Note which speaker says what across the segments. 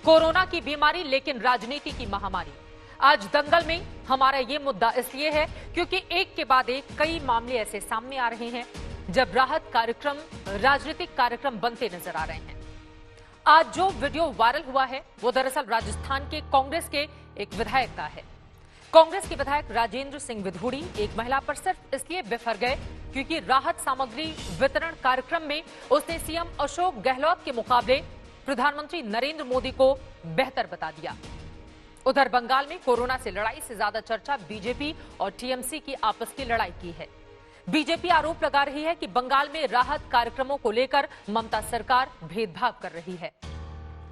Speaker 1: Corona की बीमारी लेकिन राजनीति की महामारी। आज दंगल में हमारा ये मुद्दा इसलिए है क्योंकि एक के बाद एक कई मामले ऐसे सामने आ रहे हैं जब राहत कार्यक्रम राजनीतिक कार्यक्रम बनते नजर आ रहे हैं। आज जो वीडियो वायरल हुआ है वो दरअसल राजस्थान के कांग्रेस के एक विधायक का है। कांग्रेस के विधायक राजेंद्र सिंह विधूड़ी एक महिला पर सिर्फ इसलिए बिफर गए क्योंकि राहत सामग्री वितरण कार्यक्रम में उसने सीएम अशोक गहलोत के मुकाबले प्रधानमंत्री नरेंद्र मोदी को बेहतर बता दिया। उधर बंगाल में कोरोना से लड़ाई से ज्यादा चर्चा बीजेपी और टीएमसी की आपस की लड़ाई की है। बीजेपी आरोप लगा रही है कि बंगाल में राहत कार्यक्रमों को लेकर ममता सरकार भेदभाव कर रही है।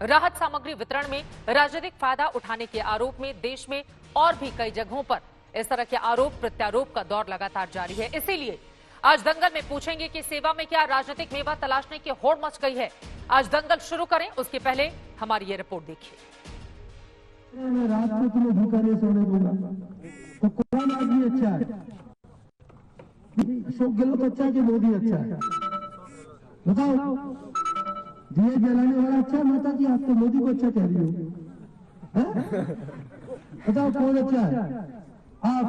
Speaker 1: राहत सामग्री वितरण में राजनीतिक फायदा उठाने के आरोप में देश में और भी कई जगहों पर इस तरह के आरोप प्रत्यारोप का दौर लगातार जारी है। इसीलिए आज दंगल में पूछेंगे कि सेवा में क्या राजनीतिक मेवा तलाशने की होड़ मच गई है। आज दंगल शुरू करें उसके पहले हमारी ये रिपोर्ट देखिए।
Speaker 2: मैं रात को तुम्हें भूखा नहीं सोने दूंगा। तो कौन आदमी अच्छा है? अशोक गहलोत अच्छा है कि मोदी अच्छा है? बताओ। दिए जलाने वाला अच्छा है माता जी? आप तो मोदी को अच्छा कह रही हो। बताओ कौन अच्छा है? आप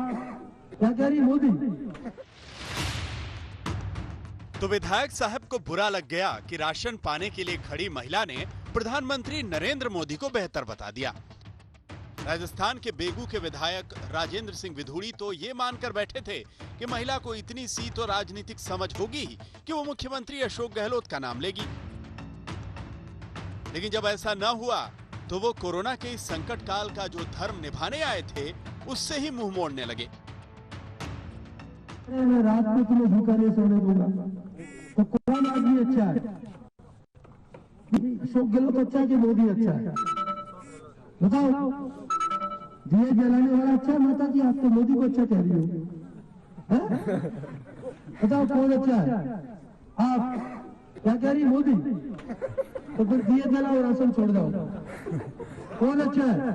Speaker 2: क्या कह रही मोदी?
Speaker 3: तो विधायक साहब को बुरा लग गया कि राशन पाने के लिए खड़ी महिला ने प्रधानमंत्री नरेंद्र मोदी को बेहतर बता दिया। राजस्थान के बेगू के विधायक राजेंद्र सिंह विधूड़ी तो ये मानकर बैठे थे कि महिला को इतनी सी तो राजनीतिक समझ होगी ही कि वो मुख्यमंत्री अशोक गहलोत का नाम लेगी। लेकिन जब ऐसा न हुआ तो वो कोरोना के इस संकट काल का जो धर्म निभाने आए थे उससे ही मुंह मोड़ने लगे।
Speaker 2: मैं रात को तुम्हें भूखा नहीं सोने दूंगा। तो कौन आदमी अच्छा है? अशोक गहलोत अच्छा है कि मोदी अच्छा है? बताओ। दिए जलाने वाला अच्छा है माता जी? आप तो मोदी को अच्छा कह रही हो। बताओ कौन अच्छा है? आप क्या कह रही मोदी? तो फिर दिए जलाओ राशन छोड़ दो। कौन अच्छा है?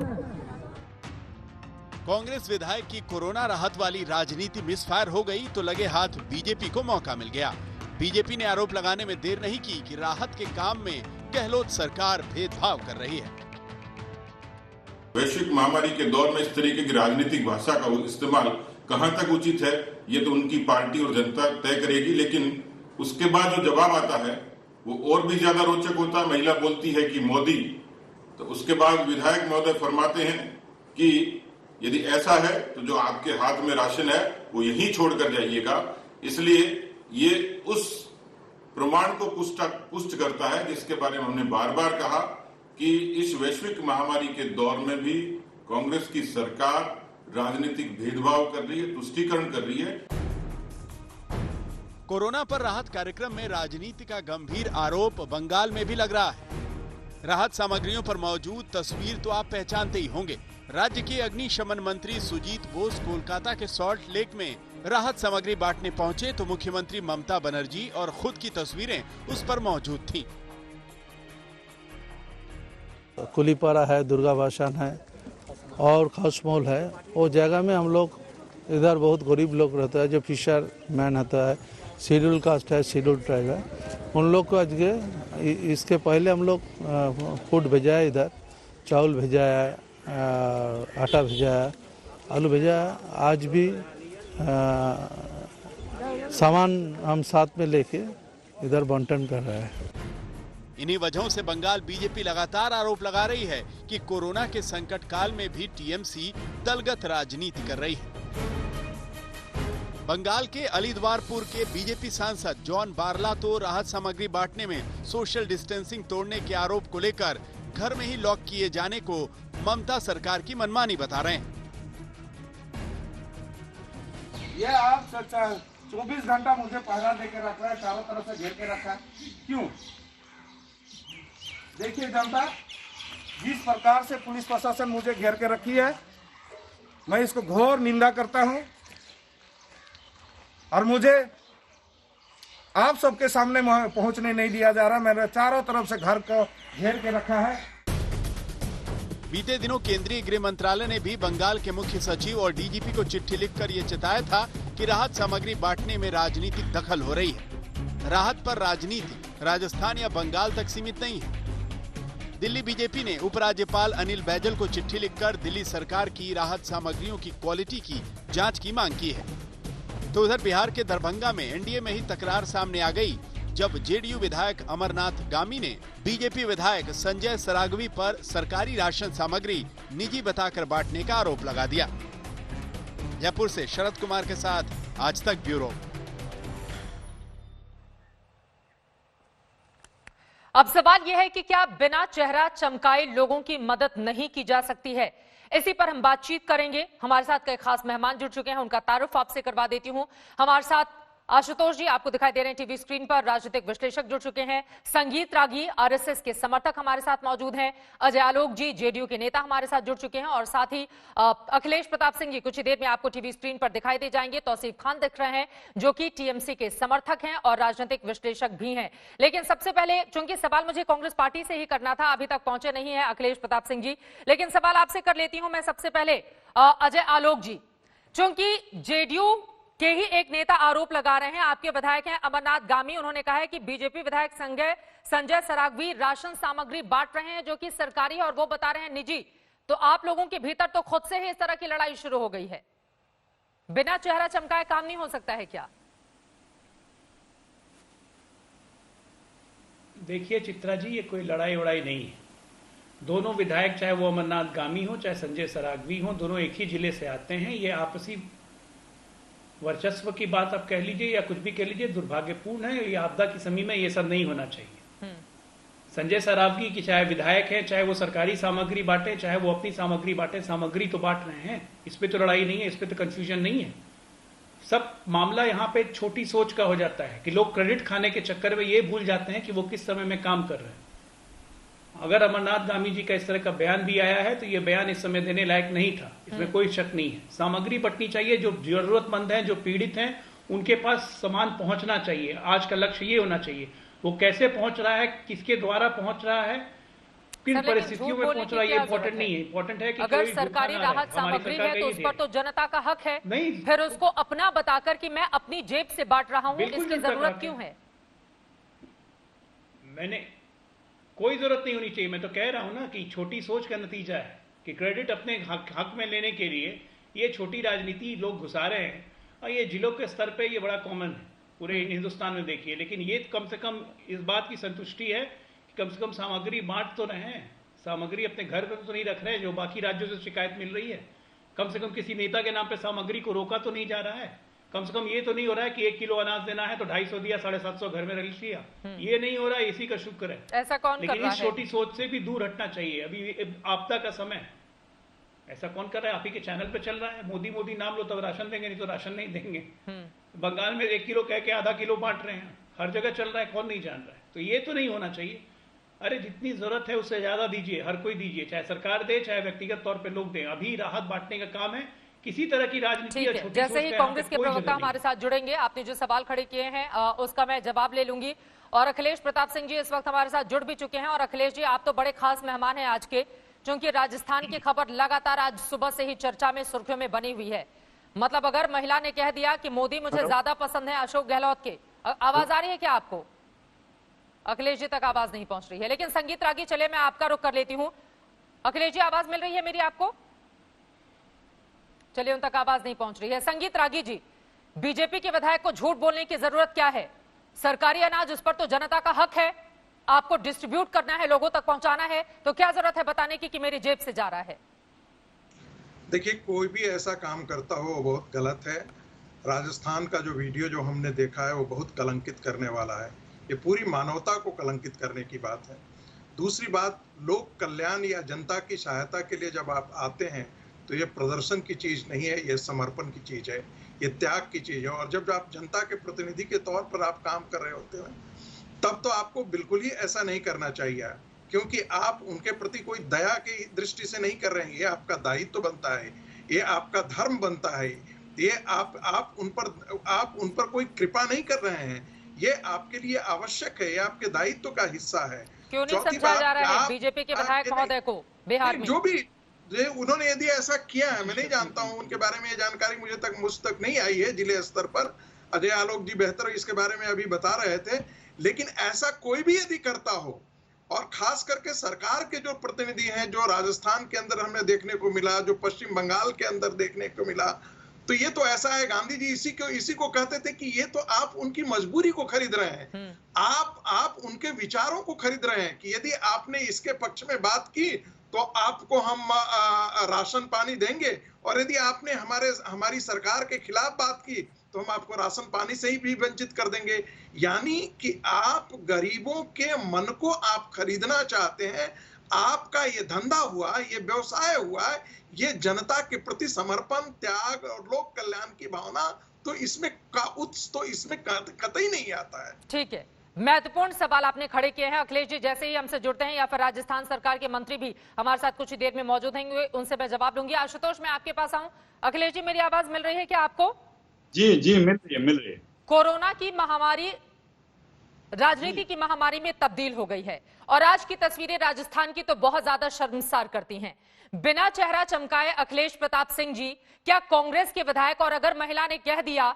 Speaker 3: कांग्रेस विधायक की कोरोना राहत वाली राजनीति मिसफायर हो गई तो लगे हाथ बीजेपी को मौका मिल गया। बीजेपी ने आरोप लगाने में देर नहीं की कि राहत के काम में गहलोत सरकार भेदभाव कर रही है।
Speaker 4: वैश्विक महामारी के दौर में इस तरीके की राजनीतिक भाषा का इस्तेमाल कहां तक उचित है ये तो उनकी पार्टी और जनता तय करेगी, लेकिन उसके बाद जो जवाब आता है वो और भी ज्यादा रोचक होता है। महिला बोलती है कि मोदी, तो उसके बाद विधायक महोदय फरमाते हैं कि यदि ऐसा है तो जो आपके हाथ में राशन है वो यहीं छोड़कर जाइएगा। इसलिए ये उस प्रमाण को पुष्ट करता है जिसके बारे में हमने बार बार कहा कि इस वैश्विक महामारी के दौर में भी कांग्रेस की सरकार राजनीतिक भेदभाव कर रही है, तुष्टीकरण कर रही है।
Speaker 3: कोरोना पर राहत कार्यक्रम में राजनीति का गंभीर आरोप बंगाल में भी लग रहा है। राहत सामग्रियों पर मौजूद तस्वीर तो आप पहचानते ही होंगे। राज्य के अग्निशमन मंत्री सुजीत बोस कोलकाता के सॉल्ट लेक में राहत सामग्री बांटने पहुंचे तो मुख्यमंत्री ममता बनर्जी और खुद की तस्वीरें उस पर मौजूद थीं।
Speaker 5: कुलीपारा है, दुर्गा भाषण है और खासमोल है। वो जगह में हम लोग इधर बहुत गरीब लोग रहता है, जो फिशर मैन होता है, शेड्यूल कास्ट है, शेड्यूल ट्राइब है, उन लोग को आज इसके पहले हम लोग फूड भेजा है। इधर चावल भेजा है, आटा भेजा है, आलू भेजा है। आज भी सामान हम साथ में लेके इधर बंटन कर रहे हैं।
Speaker 3: इन्हीं वजहों से बंगाल बीजेपी लगातार आरोप लगा रही है कि कोरोना के संकट काल में भी टीएमसी दलगत राजनीति कर रही है। बंगाल के अलीदवारपुर के बीजेपी सांसद जॉन बारला तो राहत सामग्री बांटने में सोशल डिस्टेंसिंग तोड़ने के आरोप को लेकर घर में ही लॉक किए जाने को ममता सरकार की मनमानी बता रहे हैं।
Speaker 6: ये आप 24 घंटा मुझे पहरा देकर रख रहा है, चारों तरफ से घेर के रखा है। क्यों? देखिए जनता, जिस प्रकार से पुलिस प्रशासन मुझे घेर के रखी है, मैं इसको घोर निंदा करता हूं और मुझे आप सबके सामने पहुंचने नहीं दिया जा रहा। मैंने चारों तरफ से घर को घेर के रखा है।
Speaker 3: बीते दिनों केंद्रीय गृह मंत्रालय ने भी बंगाल के मुख्य सचिव और डीजीपी को चिट्ठी लिखकर ये चेताया था कि राहत सामग्री बांटने में राजनीतिक दखल हो रही है। राहत पर राजनीति राजस्थान या बंगाल तक सीमित नहीं है। दिल्ली बीजेपी ने उपराज्यपाल अनिल बैजल को चिट्ठी लिखकर दिल्ली सरकार की राहत सामग्रियों की क्वालिटी की जांच की मांग की है। तो उधर बिहार के दरभंगा में एनडीए में ही तकरार सामने आ गई, जब जेडीयू विधायक अमरनाथ गामी ने बीजेपी विधायक संजय सरागवी पर सरकारी राशन सामग्री निजी बताकर बांटने का आरोप लगा दिया। जयपुर से शरद कुमार के साथ आज तक ब्यूरो।
Speaker 1: अब सवाल यह है कि क्या बिना चेहरा चमकाए लोगों की मदद नहीं की जा सकती है? इसी पर हम बातचीत करेंगे। हमारे साथ कई खास मेहमान जुड़ चुके हैं, उनका तारुफ आपसे करवा देती हूं। हमारे साथ आशुतोष जी आपको दिखाई दे रहे हैं टीवी स्क्रीन पर, राजनीतिक विश्लेषक जुड़ चुके हैं। संगीत रागी आरएसएस के समर्थक हमारे साथ मौजूद हैं। अजय आलोक जी जेडीयू के नेता हमारे साथ जुड़ चुके हैं, और साथ ही अखिलेश प्रताप सिंह जी कुछ ही देर में आपको टीवी स्क्रीन पर दिखाई दे जाएंगे। तौसीफ खान दिख रहे हैं जो कि टीएमसी के समर्थक हैं और राजनीतिक विश्लेषक भी हैं। लेकिन सबसे पहले, चूंकि सवाल मुझे कांग्रेस पार्टी से ही करना था, अभी तक पहुंचे नहीं है अखिलेश प्रताप सिंह जी, लेकिन सवाल आपसे कर लेती हूं मैं सबसे पहले। अजय आलोक जी, चूंकि जेडीयू के ही एक नेता आरोप लगा रहे हैं, आपके विधायक हैं अमरनाथ गामी, उन्होंने कहा है कि बीजेपी विधायक संजय सरागवी राशन सामग्री बांट रहे हैं जो कि सरकारी है और वो बता रहे हैं निजी। तो आप लोगों के भीतर तो खुद से ही इस तरह की लड़ाई शुरू हो गई है। बिना चेहरा चमकाए काम नहीं हो सकता है क्या?
Speaker 7: देखिए चित्रा जी, ये कोई लड़ाई वड़ाई नहीं है। दोनों विधायक, चाहे वो अमरनाथ गामी हो चाहे संजय सरागवी हो, दोनों एक ही जिले से आते हैं। ये आपसी वर्चस्व की बात आप कह लीजिए या कुछ भी कह लीजिए, दुर्भाग्यपूर्ण है। ये आपदा की समय में ये सब नहीं होना चाहिए। संजय सरावगी की चाहे विधायक है, चाहे वो सरकारी सामग्री बांटे, चाहे वो अपनी सामग्री बांटे, सामग्री तो बांट रहे हैं। इस पे तो लड़ाई नहीं है, इस पे तो कंफ्यूजन नहीं है। सब मामला यहाँ पे छोटी सोच का हो जाता है कि लोग क्रेडिट खाने के चक्कर में ये भूल जाते हैं कि वो किस समय में काम कर रहे हैं। अगर अमरनाथ गामी जी का इस तरह का बयान भी आया है तो ये बयान इस समय देने लायक नहीं था, इसमें कोई शक नहीं है। सामग्री बंटनी चाहिए, जो जरूरतमंद हैं, जो पीड़ित हैं, उनके पास सामान पहुंचना चाहिए। आज का लक्ष्य ये होना चाहिए। वो कैसे पहुंच रहा है, किसके द्वारा पहुंच रहा है, किन परिस्थितियों में पहुंच रहा है, ये इंपॉर्टेंट नहीं है। इंपॉर्टेंट है कि
Speaker 1: अगर सरकारी राहत सामग्री है तो उस पर तो जनता का हक है। नहीं, फिर उसको अपना बताकर कि मैं अपनी जेब से बांट रहा हूं, इसकी जरूरत क्यों है?
Speaker 7: मैंने कोई जरूरत नहीं होनी चाहिए। मैं तो कह रहा हूं ना कि छोटी सोच का नतीजा है कि क्रेडिट अपने हक में लेने के लिए ये छोटी राजनीति लोग घुसा रहे हैं। और ये जिलों के स्तर पे ये बड़ा कॉमन है, पूरे हिंदुस्तान में देखिए। लेकिन ये कम से कम इस बात की संतुष्टि है कि कम से कम सामग्री बांट तो रहे हैं, सामग्री अपने घर पर तो नहीं रख रहे हैं जो बाकी राज्यों से शिकायत मिल रही है। कम से कम किसी नेता के नाम पे सामग्री को रोका तो नहीं जा रहा है। कम से कम ये तो नहीं हो रहा है कि 1 किलो अनाज देना है तो 250 दिया, 750 घर में रख लिया। ये नहीं हो रहा है, इसी का शुक्र है।
Speaker 1: ऐसा कौन कर रहा है?
Speaker 7: लेकिन इस छोटी सोच से भी दूर हटना चाहिए। अभी आपदा का समय है, ऐसा कौन कर रहा है? आप ही के चैनल पे चल रहा है, मोदी मोदी नाम लो तब राशन देंगे, नहीं तो राशन नहीं देंगे। बंगाल में 1 किलो कह के आधा किलो बांट रहे हैं, हर जगह चल रहा है, कौन नहीं जान रहा है? तो ये तो नहीं होना चाहिए। अरे जितनी जरूरत है उससे ज्यादा दीजिए, हर कोई दीजिए, चाहे सरकार दे चाहे व्यक्तिगत तौर पे लोग दें। अभी राहत बांटने का काम है, किसी तरह की राजनीति या छोटी
Speaker 1: जैसे ही कांग्रेस के प्रवक्ता हमारे साथ जुड़ेंगे, आपने जो सवाल खड़े किए हैं उसका मैं जवाब ले लूंगी। और अखिलेश प्रताप सिंह जी इस वक्त हमारे साथ जुड़ भी चुके हैं। और अखिलेश जी, आप तो बड़े खास मेहमान हैं आज के, क्योंकि राजस्थान की खबर लगातार आज सुबह से ही चर्चा में, सुर्खियों में बनी हुई है। मतलब अगर महिला ने कह दिया कि मोदी मुझे ज्यादा पसंद है अशोक गहलोत के, आवाज आ रही है क्या आपको? अखिलेश जी तक आवाज नहीं पहुंच रही है। लेकिन संगीत रागी, चले मैं आपका रुख कर लेती हूं। अखिलेश जी, आवाज मिल रही है मेरी आपको? चलिए, उन तक आवाज नहीं पहुंच रही है। संगीत रागी जी, बीजेपी के विधायक को झूठ बोलने की जरूरत क्या है? सरकारी अनाज, उस पर तो जनता का हक है, आपको डिस्ट्रीब्यूट करना है, लोगों तक पहुंचाना है, तो क्या जरूरत है बताने की कि मेरी जेब से जा रहा है?
Speaker 8: देखिए, कोई भी ऐसा काम करता हो वो बहुत गलत है। राजस्थान का जो वीडियो जो हमने देखा है वो बहुत कलंकित करने वाला है। ये पूरी मानवता को कलंकित करने की बात है। दूसरी बात, लोक कल्याण या जनता की सहायता के लिए जब आप आते हैं तो ये प्रदर्शन की चीज नहीं है, ये समर्पण की चीज है, ये त्याग की चीज है। और जब आप जनता के प्रतिनिधि के तौर पर आप काम कर रहे होते हैं तब तो आपको बिल्कुल ही ऐसा नहीं करना चाहिए, क्योंकि आप उनके प्रति कोई दया की दृष्टि से नहीं कर रहे हैं। ये आपका दायित्व बनता है, ये आपका धर्म बनता है, ये आप उन पर कोई कृपा नहीं कर रहे हैं, ये आपके लिए आवश्यक है, ये आपके दायित्व का हिस्सा है।
Speaker 1: क्यों नहीं समझा जा रहा है बीजेपी के विधायक महोदय को बिहार में?
Speaker 8: जो भी उन्होंने यदि ऐसा किया है, मैं नहीं जानता हूं उनके बारे में, ये जानकारी मुझ तक नहीं आई है जिले स्तर पर। अजय आलोक जी बेहतर इसके बारे में अभी बता रहे थे। लेकिन ऐसा कोई भी यदि करता हो और खास करके सरकार के जो प्रतिनिधि हैं, जो राजस्थान के अंदर हमने देखने को मिला, जो पश्चिम बंगाल के अंदर देखने को मिला, तो ये तो ऐसा है, गांधी जी इसी को कहते थे कि ये तो आप उनकी मजबूरी को खरीद रहे हैं, आप उनके विचारों को खरीद रहे हैं कि यदि आपने इसके पक्ष में बात की तो आपको हम राशन पानी देंगे, और यदि आपने हमारी सरकार के खिलाफ बात की तो हम आपको राशन पानी से ही भी वंचित कर देंगे। यानी कि आप गरीबों के मन को आप खरीदना चाहते हैं। आपका ये धंधा हुआ, ये व्यवसाय हुआ, ये जनता के प्रति समर्पण, त्याग और लोक कल्याण की भावना, तो इसमें कतई नहीं आता है।
Speaker 1: ठीक है, महत्वपूर्ण सवाल आपने खड़े किए हैं। अखिलेश जी जैसे ही हमसे जुड़ते हैं या फिर राजस्थान सरकार के मंत्री भी हमारे साथ कुछ ही देर में मौजूद होंगे, उनसे मैं जवाब दूंगी। आशुतोष, मैं आपके पास आऊं। अखिलेश जी, मेरी आवाज मिल रही है क्या आपको?
Speaker 9: जी मिल रही है।
Speaker 1: कोरोना की महामारी राजनीति की महामारी में तब्दील हो गई है और आज की तस्वीरें राजस्थान की तो बहुत ज्यादा शर्मसार करती हैं। बिना चेहरा चमकाए अखिलेश प्रताप सिंह जी, क्या कांग्रेस के विधायक, और अगर महिला ने कह दिया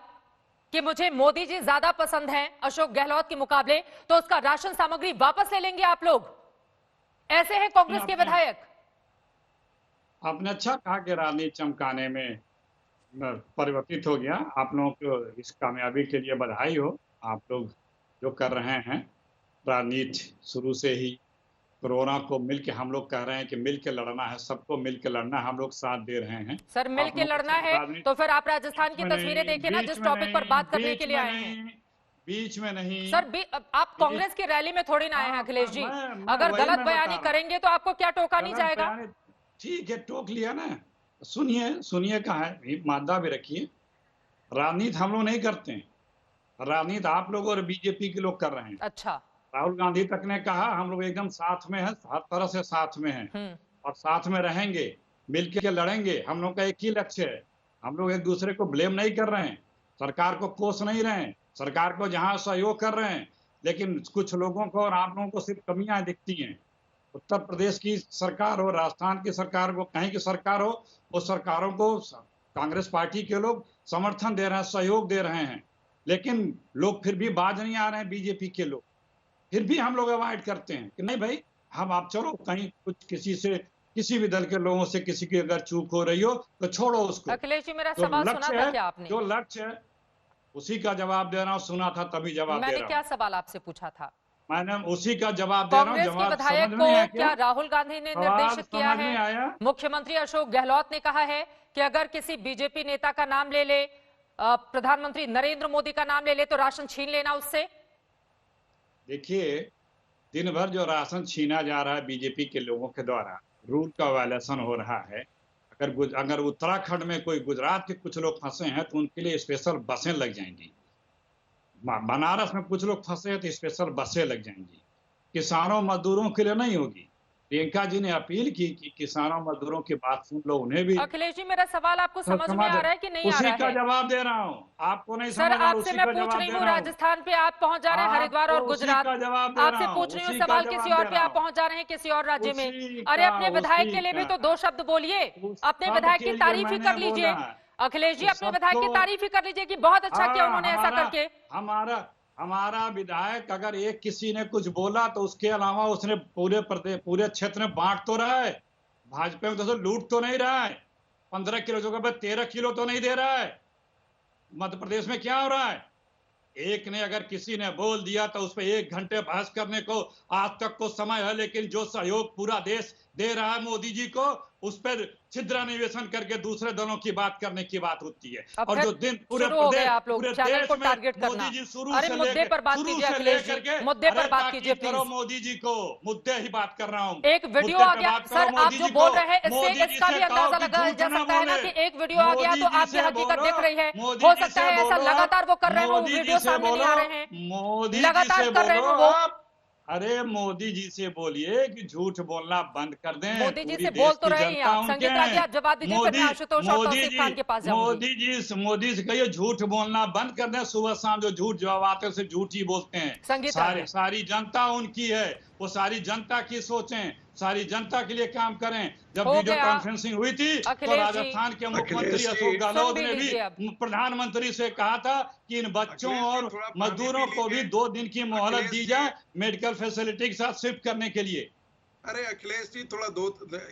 Speaker 1: कि मुझे मोदी जी ज्यादा पसंद हैं अशोक गहलोत के मुकाबले, तो उसका राशन सामग्री वापस ले लेंगे आप लोग? ऐसे हैं कांग्रेस के विधायक।
Speaker 9: आपने अच्छा कहा कि राजनीति चमकाने में परिवर्तित हो गया। आप लोगों को इस कामयाबी के लिए बधाई हो। आप लोग जो कर रहे हैं राजनीति शुरू से ही, कोरोना को मिलके हम लोग कह रहे हैं कि मिलके लड़ना है, सबको मिलके लड़ना है, हम लोग साथ दे रहे हैं।
Speaker 1: सर, मिलके लड़ना है तो फिर आप राजस्थान की तस्वीरें देखिए ना, जिस टॉपिक पर बात करने के लिए आए हैं।
Speaker 9: बीच में नहीं
Speaker 1: सर, आप कांग्रेस की रैली में थोड़ी ना आए हैं अखिलेश जी। अगर गलत बयानी करेंगे तो आपको क्या टोका नहीं जाएगा?
Speaker 9: ठीक है, टोक लिया ना। सुनिए कहा है, मादा भी रखिए। राजनीति हम लोग नहीं करते हैं, राजनीति आप लोग और बीजेपी के लोग कर रहे हैं।
Speaker 1: अच्छा,
Speaker 9: राहुल गांधी तक ने कहा हम लोग एकदम साथ में हैं, हर तरह से साथ में हैं और साथ में रहेंगे, मिलकर लड़ेंगे। हम लोग का एक ही लक्ष्य है। हम लोग एक दूसरे को ब्लेम नहीं कर रहे हैं, सरकार को कोस नहीं रहे हैं, सरकार को जहां सहयोग कर रहे हैं, लेकिन कुछ लोगों को और आप लोगों को सिर्फ कमियां दिखती हैं। उत्तर प्रदेश की सरकार हो, राजस्थान की सरकार हो, कहीं की सरकार हो, वो सरकारों को कांग्रेस पार्टी के लोग समर्थन दे रहे हैं, सहयोग दे रहे हैं, लेकिन लोग फिर भी बाज नहीं आ रहे हैं। बीजेपी के लोग फिर भी हम लोग अवॉइड करते हैं कि नहीं भाई, हम आप चलो कहीं कुछ किसी भी दल के लोगों से किसी की अगर चूक हो रही हो तो छोड़ो उसको।
Speaker 1: अखिलेश जी, मेरा सवाल सुना था क्या आपने?
Speaker 9: जो लक्ष्य है उसी का जवाब दे रहा हूँ। सुना था तभी जवाब दे रहा हूँ।
Speaker 1: मैंने क्या सवाल आपसे पूछा था?
Speaker 9: मैंने उसी का जवाब दे रहा हूँ।
Speaker 1: कांग्रेस के विधायक को क्या राहुल गांधी ने निर्देशित किया है? मुख्यमंत्री अशोक गहलोत ने कहा है कि अगर किसी बीजेपी नेता का नाम ले ले, प्रधानमंत्री नरेंद्र मोदी का नाम ले ले, तो राशन छीन लेना उससे।
Speaker 9: देखिए, दिन भर जो राशन छीना जा रहा है बीजेपी के लोगों के द्वारा, रूल का वायलेशन हो रहा है। अगर उत्तराखंड में कोई गुजरात के कुछ लोग फंसे हैं तो उनके लिए स्पेशल बसें लग जाएंगी। बनारस में कुछ लोग फंसे हैं तो स्पेशल बसें लग जाएंगी। किसानों मजदूरों के लिए नहीं होगी। प्रियंका जी ने अपील की कि किसानों मजदूरों की बात सुन लो, उन्हें भी।
Speaker 1: अखिलेश जी, मेरा सवाल आपको समझ में आ रहा है कि नहीं आ रहा है?
Speaker 9: उसी का जवाब दे रहा हूँ, आपको नहीं समझ।
Speaker 1: सर, आपसे मैं पूछ रही हूँ, राजस्थान पे आप पहुंच जा रहे हैं, हरिद्वार और गुजरात। आपसे पूछ रही हूँ सवाल, किसी और पे आप पहुंच जा रहे हैं, किसी और राज्य में। अरे, अपने विधायक के लिए भी तो दो शब्द बोलिए, अपने विधायक की तारीफ ही कर लीजिए। अखिलेश जी, अपने विधायक की तारीफ ही कर लीजिए कि बहुत अच्छा किया उन्होंने ऐसा करके।
Speaker 9: हमारा विधायक अगर एक किसी ने कुछ बोला तो उसके अलावा उसने पूरे क्षेत्र में बांट तो रहा है। भाजपा में तो लूट तो नहीं रहा है। 15 किलो जगह 13 किलो तो नहीं दे रहा है। मध्य प्रदेश में क्या हो रहा है? एक ने अगर किसी ने बोल दिया तो उस पर 1 घंटे बहस करने को आज तक को समय है, लेकिन जो सहयोग पूरा देश दे रहा है मोदी जी को, उस पर छिद्रान्वेषण करके दूसरे दलों की बात करने की बात होती है। और जो दिन पूरे
Speaker 1: आप लोग चैनल को टारगेट करना। अरे, मुद्दे पर बात कीजिए अखिलेश जी, मुद्दे पर बात कीजिए प्लीज।
Speaker 9: मोदी जी को मुद्दे ही बात कर रहा हूँ।
Speaker 1: एक वीडियो आ गया सर, आप जो बोल रहे हैं इससे इसका भी अंदाजा लगाया जा सकता है ना कि एक वीडियो आ गया तो आपकी हकीकत दिख रही है। हो सकता है ऐसा लगातार वो कर रहे हैं, वो वीडियो सामने नहीं आ रहे हैं, लगातार कर रहे हैं वो।
Speaker 9: अरे, मोदी जी से बोलिए कि झूठ बोलना बंद कर दें।
Speaker 1: मोदी जी से बोल तो रहे हैं आप। संगीत राजी, आप जवाब दीजिए, फिर मैं आशुतोष और तौसीफ खान के पास जाऊंगी।
Speaker 9: मोदी से कहिए झूठ बोलना बंद कर दें। सुबह शाम जो झूठ जवाब आते हैं उसे झूठ ही बोलते हैं। सारी जनता उनकी है, वो सारी जनता की सोचें, सारी जनता के लिए काम करें। जब
Speaker 1: हो
Speaker 9: वीडियो
Speaker 1: गया।
Speaker 9: कॉन्फ्रेंसिंग हुई थी तो
Speaker 1: अखिलेश जी।
Speaker 9: राजस्थान के मुख्यमंत्री
Speaker 8: अखिलेश जी,
Speaker 9: अशोक गहलोत
Speaker 1: सुन
Speaker 9: ने
Speaker 1: भी
Speaker 9: भी
Speaker 1: लीजिए अब।
Speaker 9: प्रधानमंत्री से कहा था कि इन बच्चों
Speaker 8: अखिलेश जी,
Speaker 9: और
Speaker 8: थोड़ा पानी
Speaker 9: मजदूरों
Speaker 8: पी
Speaker 9: को भी
Speaker 8: लीजिए।
Speaker 9: 2 दिन की मोहलत
Speaker 8: अखिलेश
Speaker 9: दी
Speaker 8: जी।
Speaker 9: जाए मेडिकल फैसिलिटी के साथ शिफ्ट करने के लिए।
Speaker 8: अरे अखिलेश जी, थोड़ा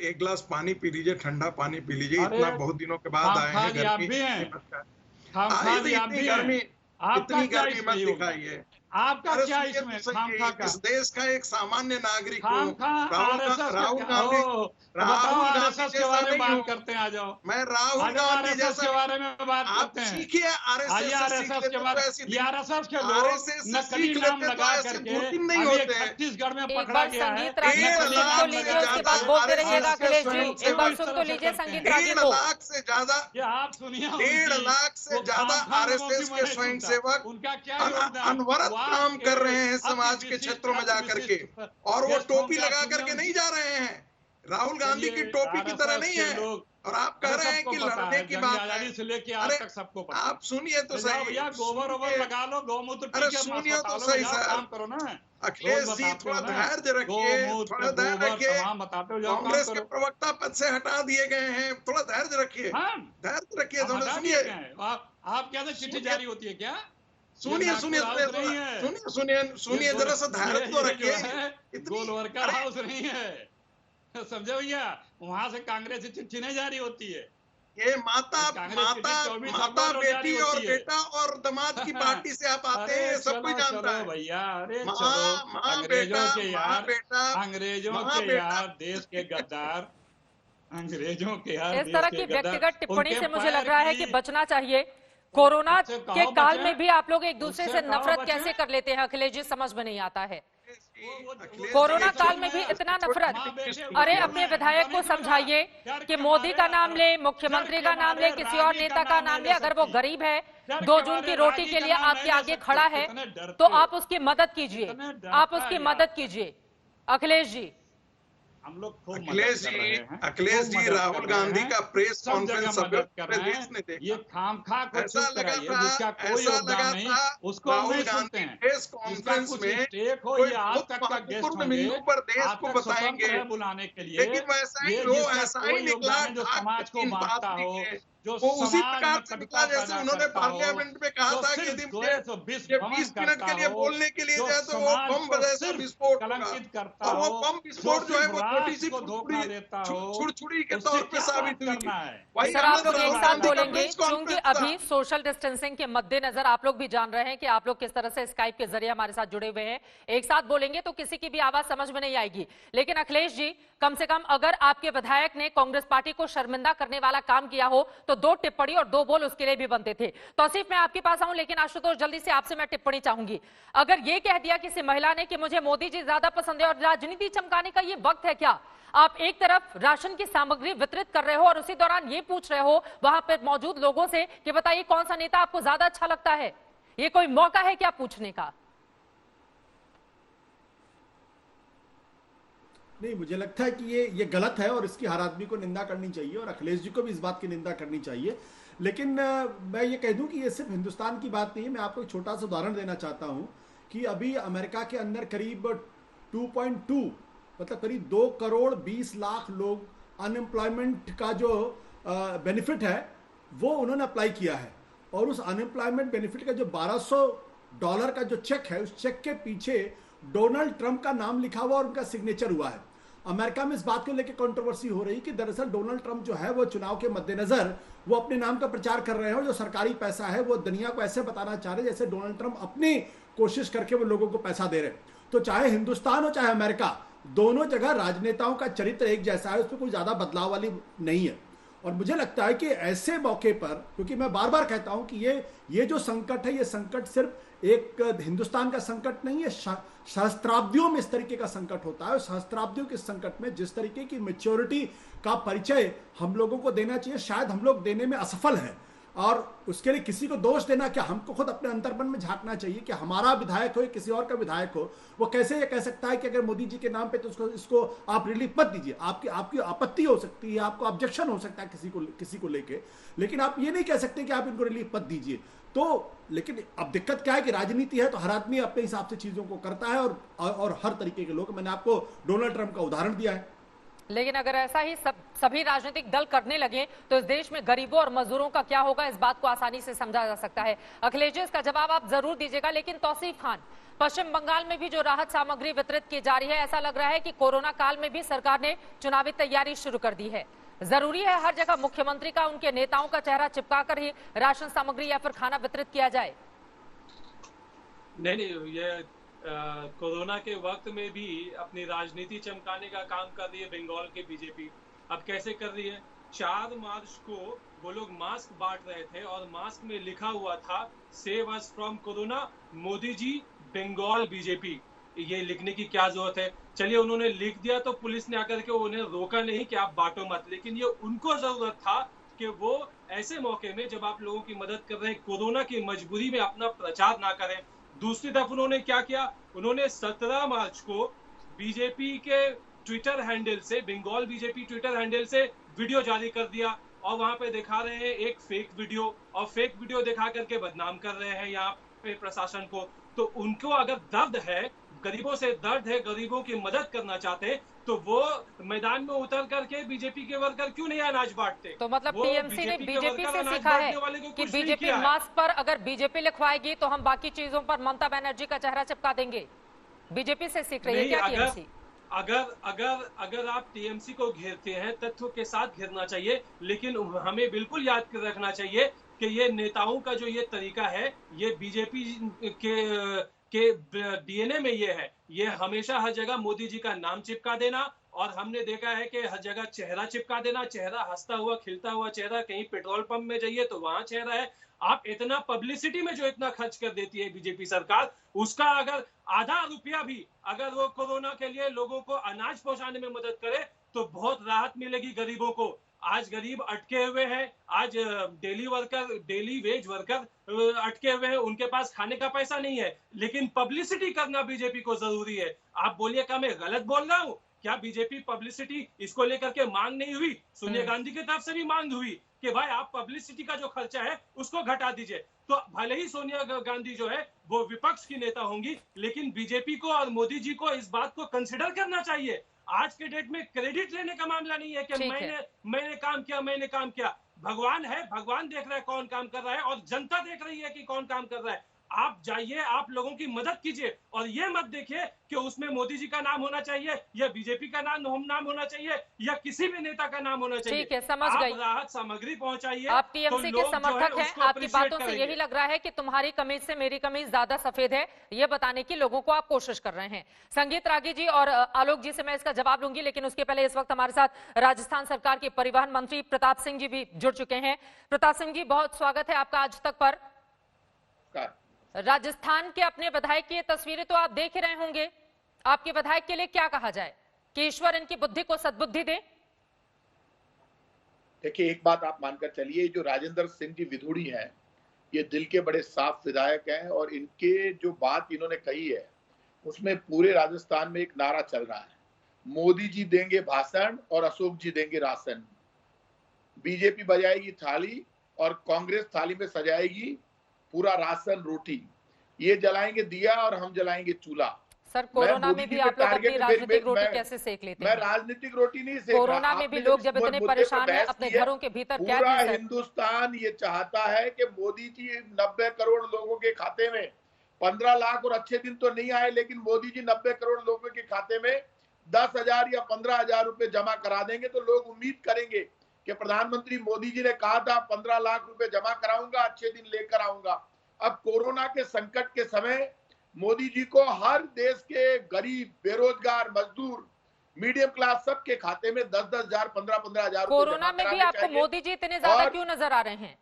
Speaker 8: एक गिलास पानी पी लीजिए, ठंडा पानी पी लीजिए।
Speaker 9: अरे,
Speaker 8: इतना बहुत दिनों के बाद आए हैं,
Speaker 9: खामखा आप
Speaker 8: गर्मी
Speaker 9: भी हैं।
Speaker 8: इतनी मत कर-
Speaker 9: खामखा आप
Speaker 8: इतनी
Speaker 9: भी
Speaker 8: गर्मी,
Speaker 9: हैं। आपका
Speaker 8: इतनी
Speaker 9: क्या
Speaker 8: गर्मी मत
Speaker 9: इसमें योगदान?
Speaker 8: दिखाइए।
Speaker 9: आपका
Speaker 8: अरे
Speaker 9: क्या
Speaker 8: सुनिए तो
Speaker 9: इसमें
Speaker 8: सही,
Speaker 9: खामखा का?
Speaker 8: इस देश का एक सामान्य नागरिक हूँ।
Speaker 9: खामखा आरएसएस
Speaker 8: राहुल
Speaker 9: के
Speaker 8: गांधी,
Speaker 9: बताओ
Speaker 8: राहुल गांधी
Speaker 9: आरएसएस के
Speaker 8: जैसा
Speaker 9: बारे में
Speaker 8: नहीं
Speaker 9: बात
Speaker 8: हूँ।
Speaker 9: करते हैं। आ जाओ,
Speaker 8: मैं राहुल
Speaker 9: आ जाओ
Speaker 8: गांधी
Speaker 9: आरएसएस
Speaker 8: जैसा
Speaker 9: के बारे में बात
Speaker 8: आप
Speaker 9: करते हैं।
Speaker 8: सीखिए,
Speaker 9: आइए
Speaker 8: आरएसएस से
Speaker 9: आरएसएस
Speaker 8: सीख
Speaker 9: के
Speaker 8: लेते
Speaker 9: बारे
Speaker 8: तो ऐसी
Speaker 9: ये आरएसएस के लोग
Speaker 8: आरएसएस से
Speaker 9: नकली
Speaker 8: सीख
Speaker 9: नाम
Speaker 8: लेते तो
Speaker 9: लगा
Speaker 8: ऐसे
Speaker 9: करके
Speaker 8: दूरबीन नहीं
Speaker 9: अभी
Speaker 8: होते।
Speaker 9: छत्तीसगढ़ में
Speaker 1: एक
Speaker 9: पकड़ा
Speaker 1: बार
Speaker 9: गया है।
Speaker 1: संगीत रागी को
Speaker 8: डेढ़
Speaker 1: सुन तो
Speaker 8: लाख
Speaker 1: लीजिए,
Speaker 8: से
Speaker 1: उसके बाद
Speaker 8: ज्यादा
Speaker 1: बोलते रहिएगा
Speaker 8: आरएसएस
Speaker 1: अखिलेश जी।
Speaker 8: स्वयंसेवक
Speaker 1: एक बार
Speaker 9: इस
Speaker 1: सुन
Speaker 9: तरह
Speaker 1: तो
Speaker 9: से
Speaker 1: लीजिए
Speaker 9: करते हैं।
Speaker 1: संगीत रागी
Speaker 8: 1.5
Speaker 1: को।
Speaker 8: लाख से ज्यादा
Speaker 9: ये आप सुनिए
Speaker 8: 1.5 लाख से ज्यादा आरएसएस के स्वयंसेवक
Speaker 9: उनका क्या योगदान?
Speaker 8: अनवरत
Speaker 9: वो
Speaker 8: काम
Speaker 9: आपके
Speaker 8: कर रहे हैं समाज
Speaker 9: अति
Speaker 8: के
Speaker 9: विशिष्ट,
Speaker 8: क्षेत्रों में
Speaker 9: अति
Speaker 8: जा करके,
Speaker 9: विशिष्ट
Speaker 8: और वो
Speaker 9: गेस्ट होम
Speaker 8: टोपी
Speaker 9: का
Speaker 8: लगा
Speaker 9: सुनिए
Speaker 8: करके
Speaker 9: उनकी।
Speaker 8: नहीं जा रहे हैं। राहुल गांधी की टोपी की तरह नहीं है। और आप कह रहे हैं कि लड़ने की बात है।
Speaker 9: आजादी से लेके आज
Speaker 8: अरे
Speaker 9: तक सबको पता
Speaker 8: आप सुनिए तो
Speaker 9: जाओ
Speaker 8: सही,
Speaker 9: भैया, गोबर ओबर
Speaker 8: सुनिए।
Speaker 9: लगा लो, गौमूत्र पी
Speaker 8: अरे
Speaker 9: के
Speaker 8: सुनिए तो
Speaker 9: अस्पतालों में
Speaker 8: सही
Speaker 9: जाओ,
Speaker 8: सर।
Speaker 9: काम करो ना।
Speaker 8: अखिलेश
Speaker 9: रोज
Speaker 8: जी,
Speaker 9: बताते
Speaker 8: थोड़ा
Speaker 9: हो ना,
Speaker 8: धैर्य रखिए,
Speaker 9: गौमूत्र,
Speaker 8: थोड़ा धैर्य
Speaker 9: गोबर
Speaker 8: रखिए।
Speaker 9: तमाम बताते हो, जाओ काम
Speaker 8: कांग्रेस के
Speaker 9: करो।
Speaker 8: प्रवक्ता पद से हटा दिए गए हैं, थोड़ा धैर्य रखिए।
Speaker 9: हाँ,
Speaker 8: धैर्य रखिए,
Speaker 9: हम
Speaker 8: थोड़ा
Speaker 9: हटा
Speaker 8: सुनिए।
Speaker 9: दिए क्या है? आप क्या चिट्ठी
Speaker 8: सुनिए।
Speaker 9: जारी होती है क्या?
Speaker 8: सुनिए सुनिए सुनिए जरा सा धैर्य तो रखिए।
Speaker 9: गोल वर्कर हाउस नहीं है, समझे भैया? वहां से कांग्रेस की चिट्ठी नहीं जारी होती है।
Speaker 8: ये माता बेटी और बेटा और दामाद की पार्टी से आप आते हैं, सब कोई जानता है
Speaker 9: भैया। अरे
Speaker 8: माँ,
Speaker 9: चलो,
Speaker 8: माँ,
Speaker 9: अंग्रेजों
Speaker 8: बेटा,
Speaker 9: के
Speaker 8: माँ,
Speaker 9: यार,
Speaker 8: बेटा,
Speaker 9: अंग्रेजों
Speaker 8: माँ,
Speaker 9: के
Speaker 8: बेटा।
Speaker 9: यार, देश के गद्दार, अंग्रेजों के यार,
Speaker 1: इस
Speaker 9: देश
Speaker 1: तरह
Speaker 9: के
Speaker 1: की
Speaker 9: गद्दार,
Speaker 1: व्यक्तिगत टिप्पणी
Speaker 9: उनके
Speaker 1: से मुझे
Speaker 9: पैर
Speaker 1: लग रहा है
Speaker 9: की-
Speaker 1: कि बचना चाहिए। कोरोना
Speaker 9: उससे
Speaker 1: के
Speaker 9: कहो
Speaker 1: काल
Speaker 9: बचें।
Speaker 1: में भी आप लोग एक दूसरे
Speaker 9: उससे
Speaker 1: से
Speaker 9: कहो
Speaker 1: नफरत
Speaker 9: बचें।
Speaker 1: कैसे कर लेते हैं अखिलेश जी, समझ में नहीं आता है।
Speaker 8: अखिलेश
Speaker 1: कोरोना
Speaker 8: जी,
Speaker 1: काल में भी इतना नफरत। अरे अपने विधायक को समझाइए कि मोदी का नाम ले, मुख्यमंत्री का नाम ले, किसी और नेता का नाम ले। अगर वो गरीब है, 2 जून की रोटी के लिए आपके आगे खड़ा है, तो आप उसकी मदद कीजिए, आप उसकी मदद कीजिए। अखिलेश जी,
Speaker 9: हम लोग खूब
Speaker 8: अखिलेश
Speaker 9: मदद कर रहे
Speaker 8: जी,
Speaker 9: हैं,
Speaker 8: अखिलेश
Speaker 9: खूब
Speaker 8: जी,
Speaker 9: मदद
Speaker 8: राहुल
Speaker 9: कर रहे
Speaker 8: गांधी
Speaker 9: हैं,
Speaker 8: का प्रेस
Speaker 9: सब जगह
Speaker 8: कॉन्फ्रेंस
Speaker 9: मदद कर
Speaker 8: पूरे
Speaker 9: रहे
Speaker 8: देश ने
Speaker 9: हैं।
Speaker 8: देखा।
Speaker 9: ये खामखा को
Speaker 8: ऐसा
Speaker 9: चुप
Speaker 8: लगा
Speaker 9: कराइए,
Speaker 8: था,
Speaker 9: जिसका कोई
Speaker 8: ऐसा
Speaker 9: योगदान
Speaker 8: लगा
Speaker 9: नहीं,
Speaker 8: था
Speaker 9: उसको हम
Speaker 8: राहुल
Speaker 9: नहीं
Speaker 8: गांधी
Speaker 9: सुनते हैं।
Speaker 8: प्रेस
Speaker 9: जिसका
Speaker 8: कॉन्फ्रेंस
Speaker 9: कुछ
Speaker 8: में
Speaker 9: स्टेक हो,
Speaker 8: कोई
Speaker 9: ये आज
Speaker 8: बहुत
Speaker 9: तक का गेस्ट
Speaker 8: महत्वपूर्ण
Speaker 9: होंगे,
Speaker 8: बिंदु पर देश
Speaker 9: आज
Speaker 8: को
Speaker 9: तक स्वतंत्र
Speaker 8: बताएंगे,
Speaker 9: है बुलाने के लिए।
Speaker 8: लेकिन वैसा ही
Speaker 9: ये
Speaker 8: वो
Speaker 9: जिसका
Speaker 8: ऐसा
Speaker 9: कोई
Speaker 8: ही निकला
Speaker 9: योगदान है, जो
Speaker 8: ठाक
Speaker 9: समाज को
Speaker 8: तीन
Speaker 9: बांटता
Speaker 8: बात
Speaker 9: हो,
Speaker 8: नहीं
Speaker 9: जो
Speaker 8: वो उसी
Speaker 9: समाज
Speaker 8: प्रकार
Speaker 9: में
Speaker 8: से
Speaker 9: कटुता
Speaker 8: निकला जैसे
Speaker 9: पैदा
Speaker 8: उन्होंने
Speaker 9: करता हो,
Speaker 8: पार्लियामेंट में कहा
Speaker 9: जो
Speaker 8: था कि
Speaker 9: सिर्फ
Speaker 8: यदि
Speaker 9: 220
Speaker 8: ये
Speaker 9: भ्रमण
Speaker 8: 20 मिनट
Speaker 9: करता
Speaker 8: के लिए
Speaker 9: हो,
Speaker 8: बोलने के लिए
Speaker 9: जो
Speaker 8: जाए तो वो
Speaker 9: समाज
Speaker 8: बम
Speaker 9: को
Speaker 8: बजैसा
Speaker 9: सिर्फ
Speaker 8: विस्फोट होगा।
Speaker 9: कलंकित करता
Speaker 8: और वो
Speaker 9: हो,
Speaker 8: बम विस्फोट जो है वो छोटी सी
Speaker 9: को धोखा देता हो,
Speaker 8: छुड़छुड़ी के
Speaker 9: उससे
Speaker 8: तौर पे
Speaker 9: क्या
Speaker 8: साबित
Speaker 9: बात
Speaker 8: हुई
Speaker 9: करना
Speaker 8: थी।
Speaker 9: है?
Speaker 8: वही
Speaker 1: सर आप
Speaker 8: अहमद
Speaker 1: लोग एक
Speaker 8: राहुल
Speaker 1: साथ
Speaker 8: गांधी का
Speaker 1: बोलेंगे,
Speaker 8: प्रेस
Speaker 1: क्योंकि
Speaker 8: कॉन्फ्रेंस था।
Speaker 1: अभी सोशल डिस्टेंसिंग के मद्देनजर आप लोग भी जान रहे हैं कि आप लोग किस तरह से स्काइप के जरिए हमारे साथ जुड़े हुए हैं। एक साथ बोलेंगे तो किसी की भी आवाज समझ में नहीं आएगी। लेकिन अखिलेश जी, कम से कम अगर आपके विधायक ने कांग्रेस पार्टी को शर्मिंदा करने वाला काम किया हो तो 2 टिप्पणी और 2 बोल उसके लिए भी बनते थे। तौसीफ, मैं आपके पास आऊं, लेकिन आशुतोष जल्दी से आपसे मैं टिप्पणी चाहूंगी। अगर ये कह दिया किसी महिला ने कि मुझे मोदी जी ज्यादा पसंद है और राजनीति चमकाने का ये वक्त है क्या? आप एक तरफ राशन की सामग्री वितरित कर रहे हो और उसी दौरान ये पूछ रहे हो वहां पर मौजूद लोगों से कि बताइए कौन सा नेता आपको ज्यादा अच्छा लगता है। ये कोई मौका है क्या पूछने का?
Speaker 10: नहीं, मुझे लगता है कि ये गलत है और इसकी हर आदमी को निंदा करनी चाहिए और अखिलेश जी को भी इस बात की निंदा करनी चाहिए। लेकिन मैं ये कह दूं कि ये सिर्फ हिंदुस्तान की बात नहीं है। मैं आपको एक छोटा सा उदाहरण देना चाहता हूं कि अभी अमेरिका के अंदर करीब 2.2 मतलब करीब 2 करोड़ 20 लाख लोग अनएम्प्लॉयमेंट का जो बेनिफिट है वो उन्होंने अप्लाई किया है। और उस अनएम्प्लॉयमेंट बेनिफिट का जो $1200 का जो चेक है, उस चेक के पीछे डोनाल्ड ट्रंप का नाम लिखा हुआ और उनका सिग्नेचर हुआ है। अमेरिका में इस बात को लेकर कंट्रोवर्सी हो रही कि दरअसल डोनाल्ड ट्रंप जो है वो चुनाव के मद्देनजर वो अपने नाम का प्रचार कर रहे हैं और जो सरकारी पैसा है वो दुनिया को ऐसे बताना चाह रहे जैसे डोनाल्ड ट्रंप अपनी कोशिश करके वो लोगों को पैसा दे रहे हैं। तो चाहे हिंदुस्तान हो चाहे अमेरिका, दोनों जगह राजनेताओं का चरित्र एक जैसा है, उसमें कोई ज्यादा बदलाव वाली नहीं है। और मुझे लगता है कि ऐसे मौके पर, क्योंकि मैं बार बार कहता हूं कि ये जो संकट है, ये संकट सिर्फ एक हिंदुस्तान का संकट नहीं है, सहस्त्राब्दियों में इस तरीके का संकट होता है। और सहस्त्राब्दियों के संकट में जिस तरीके की मैच्योरिटी का परिचय हम लोगों को देना चाहिए, शायद हम लोग देने में असफल हैं। और उसके लिए किसी को दोष देना क्या, हमको खुद अपने अंतर्मन में झांकना चाहिए कि हमारा विधायक हो या किसी और का विधायक हो, वो कैसे ये कह सकता है कि अगर मोदी जी के नाम पे तो इसको आप रिलीफ मत दीजिए। आपकी आपत्ति हो सकती है, आपको ऑब्जेक्शन हो सकता है किसी को लेके, लेकिन आप ये नहीं कह सकते कि आप इनको रिलीफ मत दीजिए। तो लेकिन अब दिक्कत क्या है कि राजनीति है तो हर आदमी अपने हिसाब से चीजों को करता है और हर तरीके के लोग, मैंने आपको डोनाल्ड ट्रंप का उदाहरण दिया है,
Speaker 1: लेकिन अगर ऐसा ही सभी राजनीतिक दल करने लगे तो इस देश में गरीबों और मजदूरों का क्या होगा, इस बात को आसानी से समझा जा सकता है। अखिलेश जी, इसका जवाब आप जरूर दीजिएगा, लेकिन तौसीफ खान, पश्चिम बंगाल में भी जो राहत सामग्री वितरित की जा रही है, ऐसा लग रहा है कि कोरोना काल में भी सरकार ने चुनावी तैयारी शुरू कर दी है। जरूरी है हर जगह मुख्यमंत्री का, उनके नेताओं का चेहरा चिपकाकर ही राशन सामग्री या फिर खाना वितरित किया जाए?
Speaker 11: नहीं, ये कोरोना के वक्त में भी अपनी राजनीति चमकाने का काम कर रही है बंगाल की बीजेपी। अब कैसे कर रही है? 4 मार्च को वो लोग मास्क बांट रहे थे और मास्क में लिखा हुआ था save us from corona, Modi ji Bengal BJP. ये लिखने की क्या जरूरत है? चलिए, उन्होंने लिख दिया तो पुलिस ने आकर के उन्हें रोका नहीं कि आप बांटो मत, लेकिन ये उनको जरूरत था कि वो ऐसे मौके में जब आप लोगों की मदद कर रहे हैं, कोरोना की मजबूरी में अपना प्रचार ना करें। दूसरी तरफ उन्होंने क्या किया? उन्होंने 17 मार्च को बीजेपी के ट्विटर हैंडल से, बंगाल बीजेपी ट्विटर हैंडल से वीडियो जारी कर दिया और वहां पे दिखा रहे हैं एक फेक वीडियो, और फेक वीडियो दिखा करके बदनाम कर रहे हैं यहाँ पे प्रशासन को। तो उनको अगर दर्द है, गरीबों से दर्द है, गरीबों की मदद करना चाहते हैं, तो वो मैदान में उतर करके बीजेपी के वर्कर क्यों नहीं अनाज बांटते?
Speaker 1: तो मतलब टीएमसी ने बीजेपी से सीखा है कि बीजेपी मास्क पर अगर बीजेपी लिखवाएगी तो हम बाकी चीजों पर ममता बनर्जी का चेहरा चिपका देंगे। बीजेपी से सीख रही है क्या टीएमसी?
Speaker 11: अगर आप टीएमसी को घेरते हैं, तथ्यों के साथ घेरना चाहिए, लेकिन हमें बिल्कुल याद रखना चाहिए कि ये नेताओं का जो ये तरीका है, ये बीजेपी के डीएनए में ये है। ये हमेशा हर जगह मोदी जी का नाम चिपका देना, और हमने देखा है कि हर जगह चेहरा चिपका देना, चेहरा हंसता हुआ खिलता हुआ चेहरा, कहीं पेट्रोल पंप में जाइए तो वहां चेहरा है। आप इतना पब्लिसिटी में जो इतना खर्च कर देती है बीजेपी सरकार, उसका अगर आधा रुपया भी अगर वो कोरोना के लिए लोगों को अनाज पहुंचाने में मदद करे तो बहुत राहत मिलेगी गरीबों को। आज गरीब अटके हुए हैं, आज डेली वेज वर्कर अटके हुए हैं, उनके पास खाने का पैसा नहीं है, लेकिन पब्लिसिटी करना बीजेपी को जरूरी है। आप बोलिए क्या मैं गलत बोल रहा हूं? क्या बीजेपी पब्लिसिटी इसको लेकर के मांग नहीं हुई? सोनिया गांधी की तरफ से भी मांग हुई कि भाई आप पब्लिसिटी का जो खर्चा है उसको घटा दीजिए। तो भले ही सोनिया गांधी जो है वो विपक्ष की नेता होंगी, लेकिन बीजेपी को और मोदी जी को इस बात को कंसिडर करना चाहिए। आज के डेट में क्रेडिट लेने का मामला नहीं है कि मैंने काम किया। भगवान है, भगवान देख रहा है कौन काम कर रहा है, और जनता देख रही है कि कौन काम कर रहा है। आप जाइए, आप लोगों की मदद कीजिए, और ये मत देखिए कि उसमें मोदी जी का नाम होना चाहिए या बीजेपी का नाम होना चाहिए या किसी भी नेता का नाम होना चाहिए।
Speaker 1: ठीक है, समझ गई।
Speaker 11: राहत सामग्री पहुंचाइए।
Speaker 1: आप टीएमसी के समर्थक हैं, आपकी बातों से यही लग रहा है कि तुम्हारी कमीज से मेरी कमीज ज्यादा सफेद है, ये बताने की लोगों को आप कोशिश कर रहे हैं। संगीत रागी जी और आलोक जी से मैं इसका जवाब लूंगी, लेकिन उसके पहले इस वक्त हमारे साथ राजस्थान सरकार के परिवहन मंत्री प्रताप सिंह जी भी जुड़ चुके हैं। प्रताप सिंह जी, बहुत स्वागत है आपका आज तक पर। राजस्थान के अपने विधायक की तस्वीरें तो आप देख ही रहे होंगे, आपके विधायक के लिए क्या कहा जाए कि ईश्वर इनकी बुद्धि को सद्बुद्धि दे?
Speaker 12: देखिए, एक बात आप मानकर चलिए, जो राजेंद्र सिंह जी विधुड़ी हैं, ये दिल के बड़े साफ विधायक हैं, और इनके जो बात इन्होंने कही है उसमें पूरे राजस्थान में एक नारा चल रहा है, मोदी जी देंगे भाषण और अशोक जी देंगे राशन। बीजेपी बजाएगी थाली और कांग्रेस थाली में सजाएगी पूरा राशन रोटी। ये जलाएंगे दिया और हम जलाएंगे चूल्हा।
Speaker 1: सर, कोरोना में भी आप लोग अपनी राजनीतिक रोटी कैसे सेक लेते हैं?
Speaker 12: मैं राजनीतिक रोटी नहीं सेक रहा।
Speaker 1: कोरोना में भी लोग जब इतने परेशान हैं अपने घरों के भीतर, क्या
Speaker 12: पूरा हिंदुस्तान ये चाहता है कि मोदी जी 90 करोड़ लोगों के खाते में 15 लाख, और अच्छे दिन तो नहीं आए, लेकिन मोदी जी 90 करोड़ लोगों के खाते में 10,000 या 15,000 रुपए जमा करा देंगे, तो लोग उम्मीद करेंगे कि प्रधानमंत्री मोदी जी ने कहा था 15 लाख रुपए जमा कराऊंगा, अच्छे दिन लेकर आऊंगा। अब कोरोना के संकट के समय मोदी जी को हर देश के गरीब, बेरोजगार, मजदूर, मीडियम क्लास सबके खाते में 10,000, 15,000
Speaker 1: कोरोना में भी आपको मोदी जी इतने ज्यादा क्यों नजर आ रहे हैं?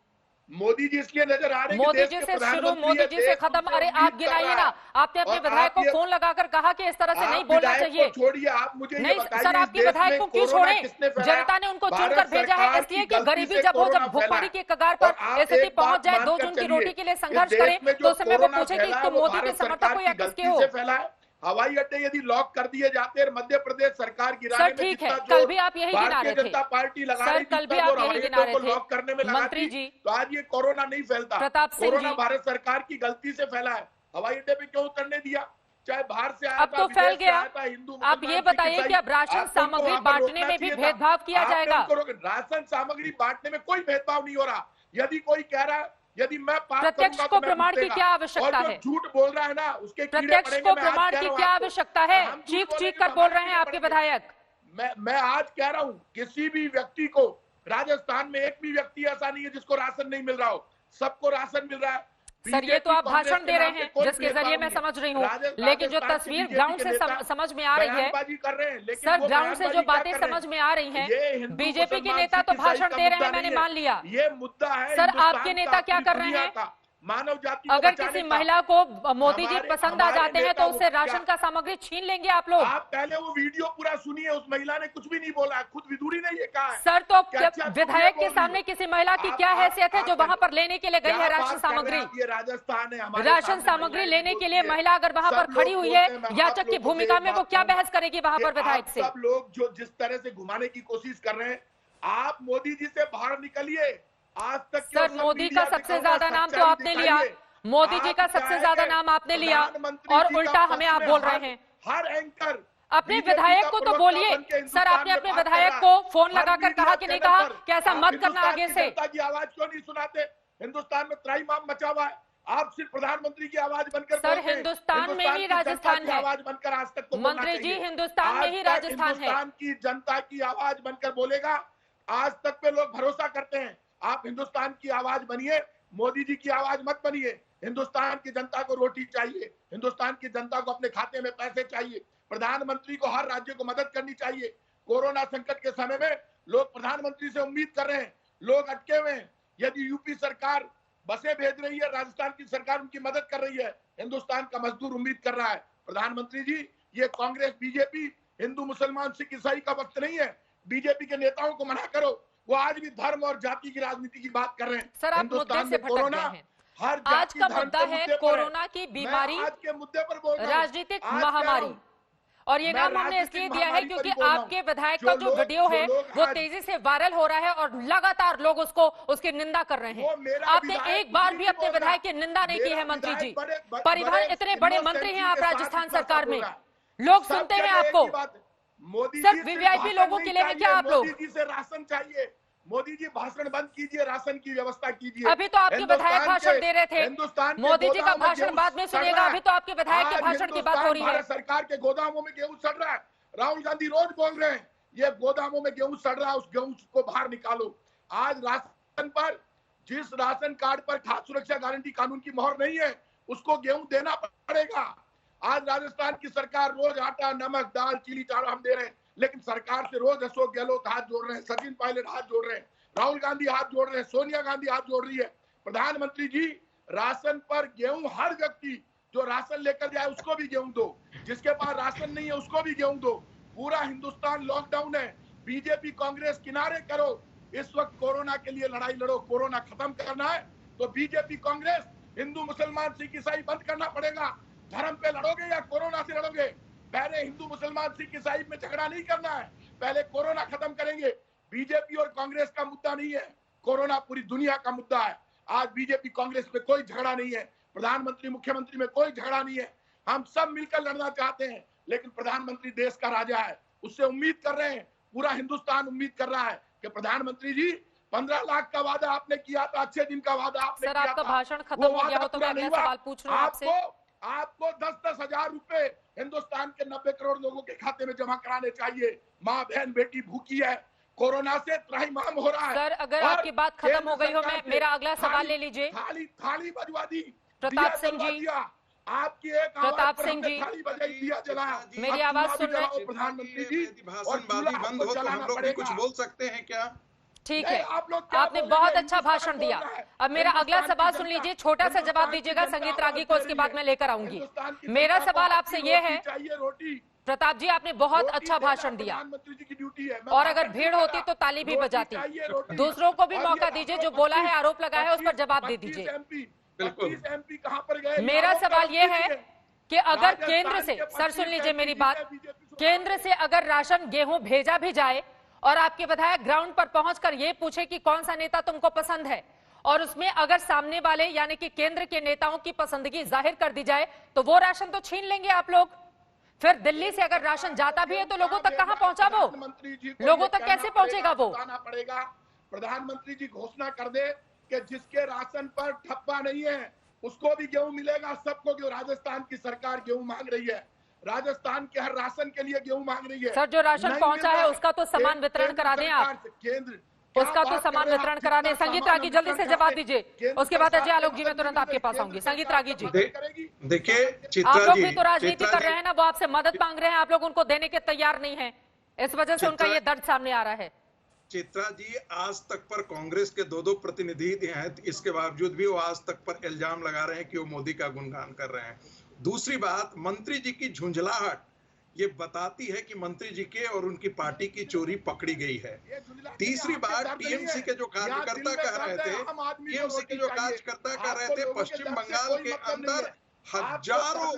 Speaker 12: मोदी जी इसलिए नजर आ रहे हैं,
Speaker 1: मोदी जी से शुरू, मोदी जी से खत्म। अरे आप गिनाइए ना, आपने अपने विधायक को फोन लगाकर कहा कि इस तरह से नहीं बोलना चाहिए।
Speaker 12: छोड़िए, आप मुझे
Speaker 1: नहीं सर, आपके विधायक को क्यों छोड़े? जनता ने उनको चुनकर भेजा है इसलिए कि गरीबी जब हो, जब भुखमरी की कगार पर स्थिति पहुंच जाए, 2 जून की रोटी के लिए संघर्ष करें, तो उस समय वो पूछे कि तुम मोदी के समर्थक हो या किसके हो?
Speaker 12: हवाई अड्डे यदि लॉक कर दिए जाते हैं, मध्य प्रदेश सरकार गिराने में
Speaker 1: ठीक है, कल भी आप यही गिना रहे थे,
Speaker 12: जनता पार्टी लगा रही थी,
Speaker 1: कल भी आप यही गिना रहे थे,
Speaker 12: लॉक करने में लगा
Speaker 1: मंत्री जी,
Speaker 12: तो आज ये कोरोना नहीं फैलता।
Speaker 1: प्रताप सिंह
Speaker 12: कोरोना भारत सरकार की गलती से फैला है। हवाई अड्डे पे क्यों उतरने दिया? चाहे बाहर से आया
Speaker 1: अब
Speaker 12: था,
Speaker 1: तो फैल
Speaker 12: विदेश से
Speaker 1: गया।
Speaker 12: आया था, हिंदू
Speaker 1: आप ये बताइए कि अब राशन सामग्री बांटने में भी भेदभाव किया जाएगा?
Speaker 12: राशन सामग्री बांटने में कोई भेदभाव नहीं हो रहा। यदि कोई कह रहा है, यदि मैं पास
Speaker 1: प्रत्यक्ष
Speaker 12: करूंगा
Speaker 1: को
Speaker 12: तो मैं
Speaker 1: प्रमाण की
Speaker 12: भुगतेगा।
Speaker 1: क्या आवश्यकता
Speaker 12: और जो
Speaker 1: है?
Speaker 12: झूठ बोल रहा है ना, उसके कीड़े
Speaker 1: प्रत्यक्ष
Speaker 12: पड़ेंगे।
Speaker 1: को
Speaker 12: मैं आज
Speaker 1: प्रमाण
Speaker 12: कह
Speaker 1: की
Speaker 12: रहा हूं
Speaker 1: क्या
Speaker 12: आपको।
Speaker 1: आवश्यकता है?
Speaker 12: हम झूठ
Speaker 1: चीख
Speaker 12: बोलेंगे
Speaker 1: चीख कर
Speaker 12: तो
Speaker 1: बोल
Speaker 12: हमारे
Speaker 1: रहे हैं आपके
Speaker 12: पड़ेंगे।
Speaker 1: विधायक।
Speaker 12: मैं आज कह रहा हूं, किसी भी व्यक्ति को राजस्थान में एक भी व्यक्ति ऐसा नहीं है जिसको राशन नहीं मिल रहा हो, सबको राशन मिल रहा है।
Speaker 1: सर, ये तो आप भाषण दे रहे हैं जिसके जरिए मैं समझ रही हूँ, लेकिन जो तस्वीर ग्राउंड से समझ में आ रही है,
Speaker 12: कर रहे हैं, लेकिन
Speaker 1: सर
Speaker 12: वो
Speaker 1: ग्राउंड से जो
Speaker 12: बयानबाजी
Speaker 1: बातें
Speaker 12: क्या कर रहे
Speaker 1: समझ में आ रही
Speaker 12: ये
Speaker 1: हैं,
Speaker 12: हिंदू
Speaker 1: बीजेपी के
Speaker 12: मुसलमान
Speaker 1: नेता तो
Speaker 12: सिख ईसाई
Speaker 1: भाषण
Speaker 12: का
Speaker 1: दे रहे हैं,
Speaker 12: मुद्दा
Speaker 1: मैंने
Speaker 12: नहीं है।
Speaker 1: मान लिया।
Speaker 12: ये मुद्दा है
Speaker 1: सर,
Speaker 12: हिंदुस्तान
Speaker 1: आपके
Speaker 12: का,
Speaker 1: नेता क्या
Speaker 12: पूरी
Speaker 1: कर रहे
Speaker 12: दुनिया
Speaker 1: हैं?
Speaker 12: का, मानव जाति को
Speaker 1: अगर
Speaker 12: बचाने
Speaker 1: किसी
Speaker 12: का।
Speaker 1: महिला को मोदी जी पसंद आ
Speaker 12: हमारे
Speaker 1: जाते हैं
Speaker 12: नेता
Speaker 1: तो उससे
Speaker 12: वो
Speaker 1: राशन का सामग्री छीन लेंगे आप लोग?
Speaker 12: आप पहले वो वीडियो पूरा सुनिए, उस महिला ने कुछ भी नहीं बोला, खुद विदुरी ने ये कहा है।
Speaker 1: सर, तो
Speaker 12: क्या तुम
Speaker 1: विधायक
Speaker 12: ये
Speaker 1: के
Speaker 12: बोल
Speaker 1: सामने
Speaker 12: रही हो?
Speaker 1: किसी महिला की क्या हैसियत है जो वहां पर लेने के लिए गई है
Speaker 12: क्या
Speaker 1: राशन
Speaker 12: बात कर रहे हैं
Speaker 1: सामग्री?
Speaker 12: आप? ये राजस्थान है, हमारे
Speaker 1: राशन
Speaker 12: सामने
Speaker 1: सामग्री
Speaker 12: महिलाएं
Speaker 1: लेने के
Speaker 12: बोलती
Speaker 1: लिए
Speaker 12: है।
Speaker 1: महिला अगर वहां
Speaker 12: सब
Speaker 1: पर खड़ी
Speaker 12: लोग
Speaker 1: हुई
Speaker 12: बोलते हैं,
Speaker 1: है
Speaker 12: मैं
Speaker 1: याचक
Speaker 12: आप
Speaker 1: की
Speaker 12: लोगों से
Speaker 1: भूमिका
Speaker 12: एक
Speaker 1: में, वो
Speaker 12: बात
Speaker 1: क्या
Speaker 12: कहूं
Speaker 1: बहस करेगी वहां पर
Speaker 12: कि
Speaker 1: विधायक
Speaker 12: आप
Speaker 1: से?
Speaker 12: सब लोग जो जिस तरह से घुमाने की कोशिश कर रहे हैं, आप मोदी जी से बाहर निकलिए। आज तक
Speaker 1: सर, मोदी का सबसे ज्यादा नाम तो आपने लिया, मोदी जी का सबसे ज्यादा नाम आपने लिया और उल्टा हमें आप बोल रहे हैं।
Speaker 12: हर एंकर
Speaker 1: अपने विधायक को तो बोलिए। सर, आपने अपने विधायक को फोन लगाकर कहा कि नहीं कहा कि ऐसा मत करना आगे से?
Speaker 12: जनता की आवाज क्यों नहीं सुनाते? हिंदुस्तान में त्राहिमाम मचा हुआ है, आप सिर्फ प्रधानमंत्री की आवाज बनकर
Speaker 1: सर, हिंदुस्तान में ही राजस्थान है।
Speaker 12: आवाज बनकर आज तक तो
Speaker 1: मंत्री जी, हिंदुस्तान में ही राजस्थान है।
Speaker 12: हिंदुस्तान की जनता की आवाज बनकर बोलेगा। आज तक पे लोग भरोसा करते हैं। आप हिंदुस्तान की आवाज बनिए, मोदी जी की आवाज मत बनिए। हिंदुस्तान की जनता को रोटी चाहिए, हिंदुस्तान की जनता को अपने खाते में पैसे चाहिए। प्रधानमंत्री को हर राज्य को मदद करनी चाहिए। कोरोना संकट के समय में लोग प्रधानमंत्री से उम्मीद कर रहे हैं, लोग अटके हुए हैं। यदि यूपी सरकार बसें भेज रही है, राजस्थान की सरकार उनकी मदद कर रही है, हिंदुस्तान का मजदूर उम्मीद कर रहा है। प्रधानमंत्री जी, ये कांग्रेस बीजेपी हिंदू मुसलमान सिख ईसाई का वक्त नहीं है। बीजेपी के नेताओं को मना करो, वो आज भी धर्म और जाति की राजनीति की बात कर रहे हैं।
Speaker 1: सर, आप मुद्दे से भटक गए हैं।
Speaker 12: हर
Speaker 1: आज का मुद्दा है कोरोना की बीमारी,
Speaker 12: आज के मुद्दे पर बोल रहा हूं।
Speaker 1: राजनीतिक महामारी, और ये नाम हमने इसलिए दिया है क्योंकि आपके विधायक का जो वीडियो है वो तेजी से वायरल हो रहा है और लगातार लोग उसकी निंदा कर रहे हैं। आपने एक बार भी अपने विधायक की निंदा नहीं की है मंत्री जी। परिवहन इतने बड़े मंत्री हैं आप राजस्थान सरकार में, लोग सुनते हैं आपको।
Speaker 12: मोदी
Speaker 1: सिर्फ वीवीआईपी लोगों के लिए है क्या आप लोग?
Speaker 12: मोदी जी से राशन चाहिए। मोदी जी भाषण बंद कीजिए, राशन की व्यवस्था कीजिए।
Speaker 1: अभी तो आपके विधायक भाषण दे रहे थे, मोदी जी का भाषण बाद में सुनिएगा। अभी तो आपके विधायक के भाषण की बात हो रही है।
Speaker 12: सरकार के गोदामों में गेहूं सड़ रहा है, राहुल गांधी रोज बोल रहे हैं ये गोदामों में गेहूं सड़ रहा है, उस गेहूं को बाहर निकालो। आज राशन पर, जिस राशन कार्ड पर खाद्य सुरक्षा गारंटी कानून की मोहर नहीं है, उसको गेहूं देना पड़ेगा। आज राजस्थान की सरकार रोज आटा, नमक, दाल, चीनी, चावल हम दे रहे हैं, लेकिन सरकार से रोज अशोक गहलोत हाथ जोड़ रहे हैं, सचिन पायलट हाथ जोड़ रहे हैं, राहुल गांधी हाथ जोड़ रहे हैं, सोनिया गांधी हाथ जोड़ रही है। प्रधानमंत्री जी, राशन पर गेहूं, हर व्यक्ति जो राशन लेकर जाए उसको भी गेहूं दो, जिसके पास राशन नहीं है उसको भी गेहूं दो। पूरा हिंदुस्तान लॉकडाउन है, बीजेपी कांग्रेस किनारे करो। इस वक्त कोरोना के लिए लड़ाई लड़ो। कोरोना खत्म करना है तो बीजेपी कांग्रेस, हिंदू मुसलमान सिख ईसाई बंद करना पड़ेगा। धर्म पे लड़ोगे या कोरोना से लड़ोगे? पहले हिंदू मुसलमान सिख ईसाई में झगड़ा नहीं करना है, पहले कोरोना खत्म करेंगे। बीजेपी और कांग्रेस का मुद्दा नहीं है, कोरोना पूरी दुनिया का मुद्दा है। आज बीजेपी कांग्रेस में कोई झगड़ा नहीं है, प्रधानमंत्री मुख्यमंत्री में कोई झगड़ा नहीं है। हम सब मिलकर लड़ना चाहते हैं, लेकिन प्रधानमंत्री देश का राजा है, उससे उम्मीद कर रहे हैं, पूरा हिंदुस्तान उम्मीद कर रहा है कि प्रधानमंत्री जी 15 लाख का वादा आपने किया था, अच्छे दिन का वादा आपने किया था।
Speaker 1: सर, आपका भाषण खत्म हो गया हो तो मैं अगला सवाल पूछ रहा हूं आपसे।
Speaker 12: आपको 10-10 हजार रुपए हिंदुस्तान के 90 करोड़ लोगों के खाते में जमा कराने चाहिए। माँ बहन बेटी भूखी है, कोरोना से त्राहिमाम हो रहा है।
Speaker 1: सर, अगर आपकी बात खत्म हो गई हो, मैं मेरा अगला सवाल ले लीजिए।
Speaker 12: थाली बजवा दी
Speaker 1: प्रताप सिंह जी,
Speaker 12: आपकी एक
Speaker 1: प्रताप सिंह जी,
Speaker 12: थाली बजाई, दिया जलाया।
Speaker 1: मेरी आवाज सुन रहे हैं
Speaker 12: प्रधानमंत्री जी?
Speaker 13: भाषणबाजी बंद हो तो हम लोग भी कुछ बोल सकते हैं क्या?
Speaker 1: ठीक है, आपने बहुत अच्छा भाषण दिया। अब मेरा अगला सवाल सुन लीजिए, छोटा सा जवाब दीजिएगा संगीत रागी को, इसके बाद मैं लेकर आऊंगी। मेरा सवाल आपसे ये है, प्रताप जी आपने बहुत अच्छा भाषण दिया और अगर भीड़ होती तो ताली भी बजाती। दूसरों को भी मौका दीजिए, जो बोला है, आरोप लगा है, उस पर जवाब दे दीजिए। मेरा सवाल ये है कि अगर केंद्र से, सर सुन लीजिए मेरी बात, केंद्र से अगर राशन गेहूं भेजा भी जाए और आपके विधायक ग्राउंड पर पहुंचकर ये पूछे कि कौन सा नेता तुमको पसंद है और उसमें अगर सामने वाले यानी कि केंद्र के नेताओं की पसंदगी जाहिर कर दी जाए तो वो राशन तो छीन लेंगे आप लोग। फिर दिल्ली से अगर राशन जाता भी है तो लोगों तक कहां पहुंचा वो, लोगों तक कैसे पहुंचेगा वो?
Speaker 12: पड़ेगा प्रधानमंत्री जी घोषणा कर दे कि जिसके राशन पर ठप्पा नहीं है उसको भी गेहूं मिलेगा, सबको। क्यों राजस्थान की सरकार गेहूं मांग रही है, राजस्थान के हर राशन के लिए गेहूं मांग रही है।
Speaker 1: सर जो राशन पहुंचा है उसका तो समान वितरण करा दें आप,
Speaker 12: केंद्र
Speaker 1: उसका तो समान वितरण करा दें। संगीत रागी जल्दी से जवाब दीजिए, उसके बाद अजय आलोक जी मैं तुरंत आपके पास आऊंगी। संगीत रागी जी
Speaker 13: देखिए
Speaker 1: आप लोग भी तो राजनीति कर रहे हैं ना, वो आपसे मदद मांग रहे हैं, आप लोग उनको देने के तैयार नहीं है, इस वजह से उनका ये दर्द सामने आ रहा है।
Speaker 13: चित्रा जी आज तक पर कांग्रेस के दो प्रतिनिधि हैं, इसके बावजूद भी वो आज तक पर इल्जाम लगा रहे हैं कि वो मोदी का गुणगान कर रहे हैं। दूसरी बात, मंत्री जी की झुंझलाहट ये बताती है कि मंत्री जी के और उनकी पार्टी की चोरी पकड़ी गई है। तीसरी बात, टीएमसी के जो कार्यकर्ता कह रहे थे, पश्चिम बंगाल के अंदर हजारों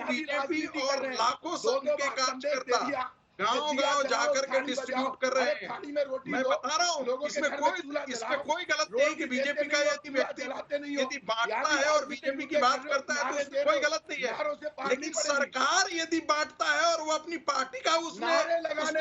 Speaker 13: बीजेपी और लाखों संघ के कार्यकर्ता गांव जाकर के डिस्ट्रीब्यूट कर रहे हैं। मैं बता रहा हूँ इसमें कोई गलत नहीं कि बीजेपी का यदि व्यक्ति यदि बांटता है और बीजेपी की बात करता है तो उसमें कोई गलत नहीं है, लेकिन सरकार यदि बांटता है और वो अपनी पार्टी का उसमें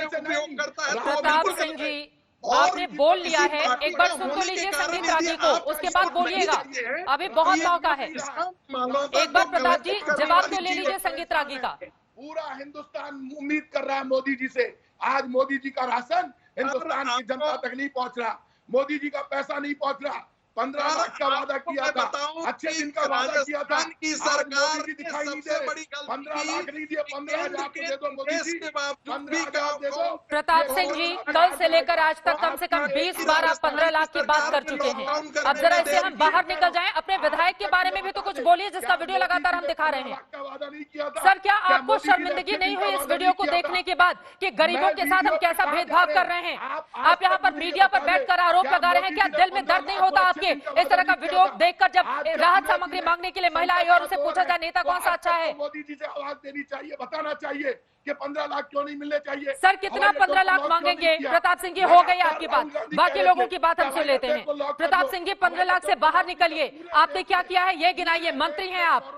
Speaker 13: उपयोग करता है तो
Speaker 1: प्रताप सिंह जी आपने बोल लिया है, एक बार सुन तो लीजिए संगीत रागी को, उसके बाद बोलिएगा, अभी बहुत मौका है। एक बार प्रताप जी जवाब तो ले लीजिए संगीत रागी का।
Speaker 12: पूरा हिंदुस्तान उम्मीद कर रहा है मोदी जी से। आज मोदी जी का राशन हिंदुस्तान की जनता तक नहीं पहुंच रहा, मोदी जी का पैसा नहीं पहुंच रहा। 15 लाख का वादा किया था, अच्छे दिन का वादा किया था,
Speaker 13: की सरकार
Speaker 12: दिखाई नहीं दे रही। 15 लाख नहीं दिए, 15,000 दे दो मोदी जी, 15,000 दे दो।
Speaker 1: प्रताप सिंह जी कल से लेकर आज तक कम से कम 20 बार आप 15 लाख की बात कर चुके हैं। अब जरा इससे हम बाहर निकल जाएं, अपने विधायक के बारे में भी तो कुछ बोलिए जिसका वीडियो लगातार हम दिखा रहे हैं। सर क्या आपको शर्मिंदगी नहीं हुई इस वीडियो को देखने के बाद कि गरीबों के साथ हम कैसा भेदभाव कर रहे हैं? आप यहाँ पर मीडिया पर बैठकर आरोप लगा रहे हैं, क्या दिल में दर्द नहीं होता आपके इस तरह का वीडियो देखकर जब राहत सामग्री मांगने के लिए महिला आई और उसे पूछा जाए नेता कौन सा अच्छा है?
Speaker 12: मोदी जी से आवाज देनी चाहिए, बताना चाहिए कि 15 लाख क्यों नहीं मिलने चाहिए।
Speaker 1: सर कितना 15 लाख मांगेंगे? प्रताप सिंह जी हो गई आपकी बात, बाकी लोगों की बात हम सुन लेते हैं। प्रताप सिंह जी 15 लाख से बाहर निकलिए, आपने क्या किया है ये गिनाइए। मंत्री हैं आप,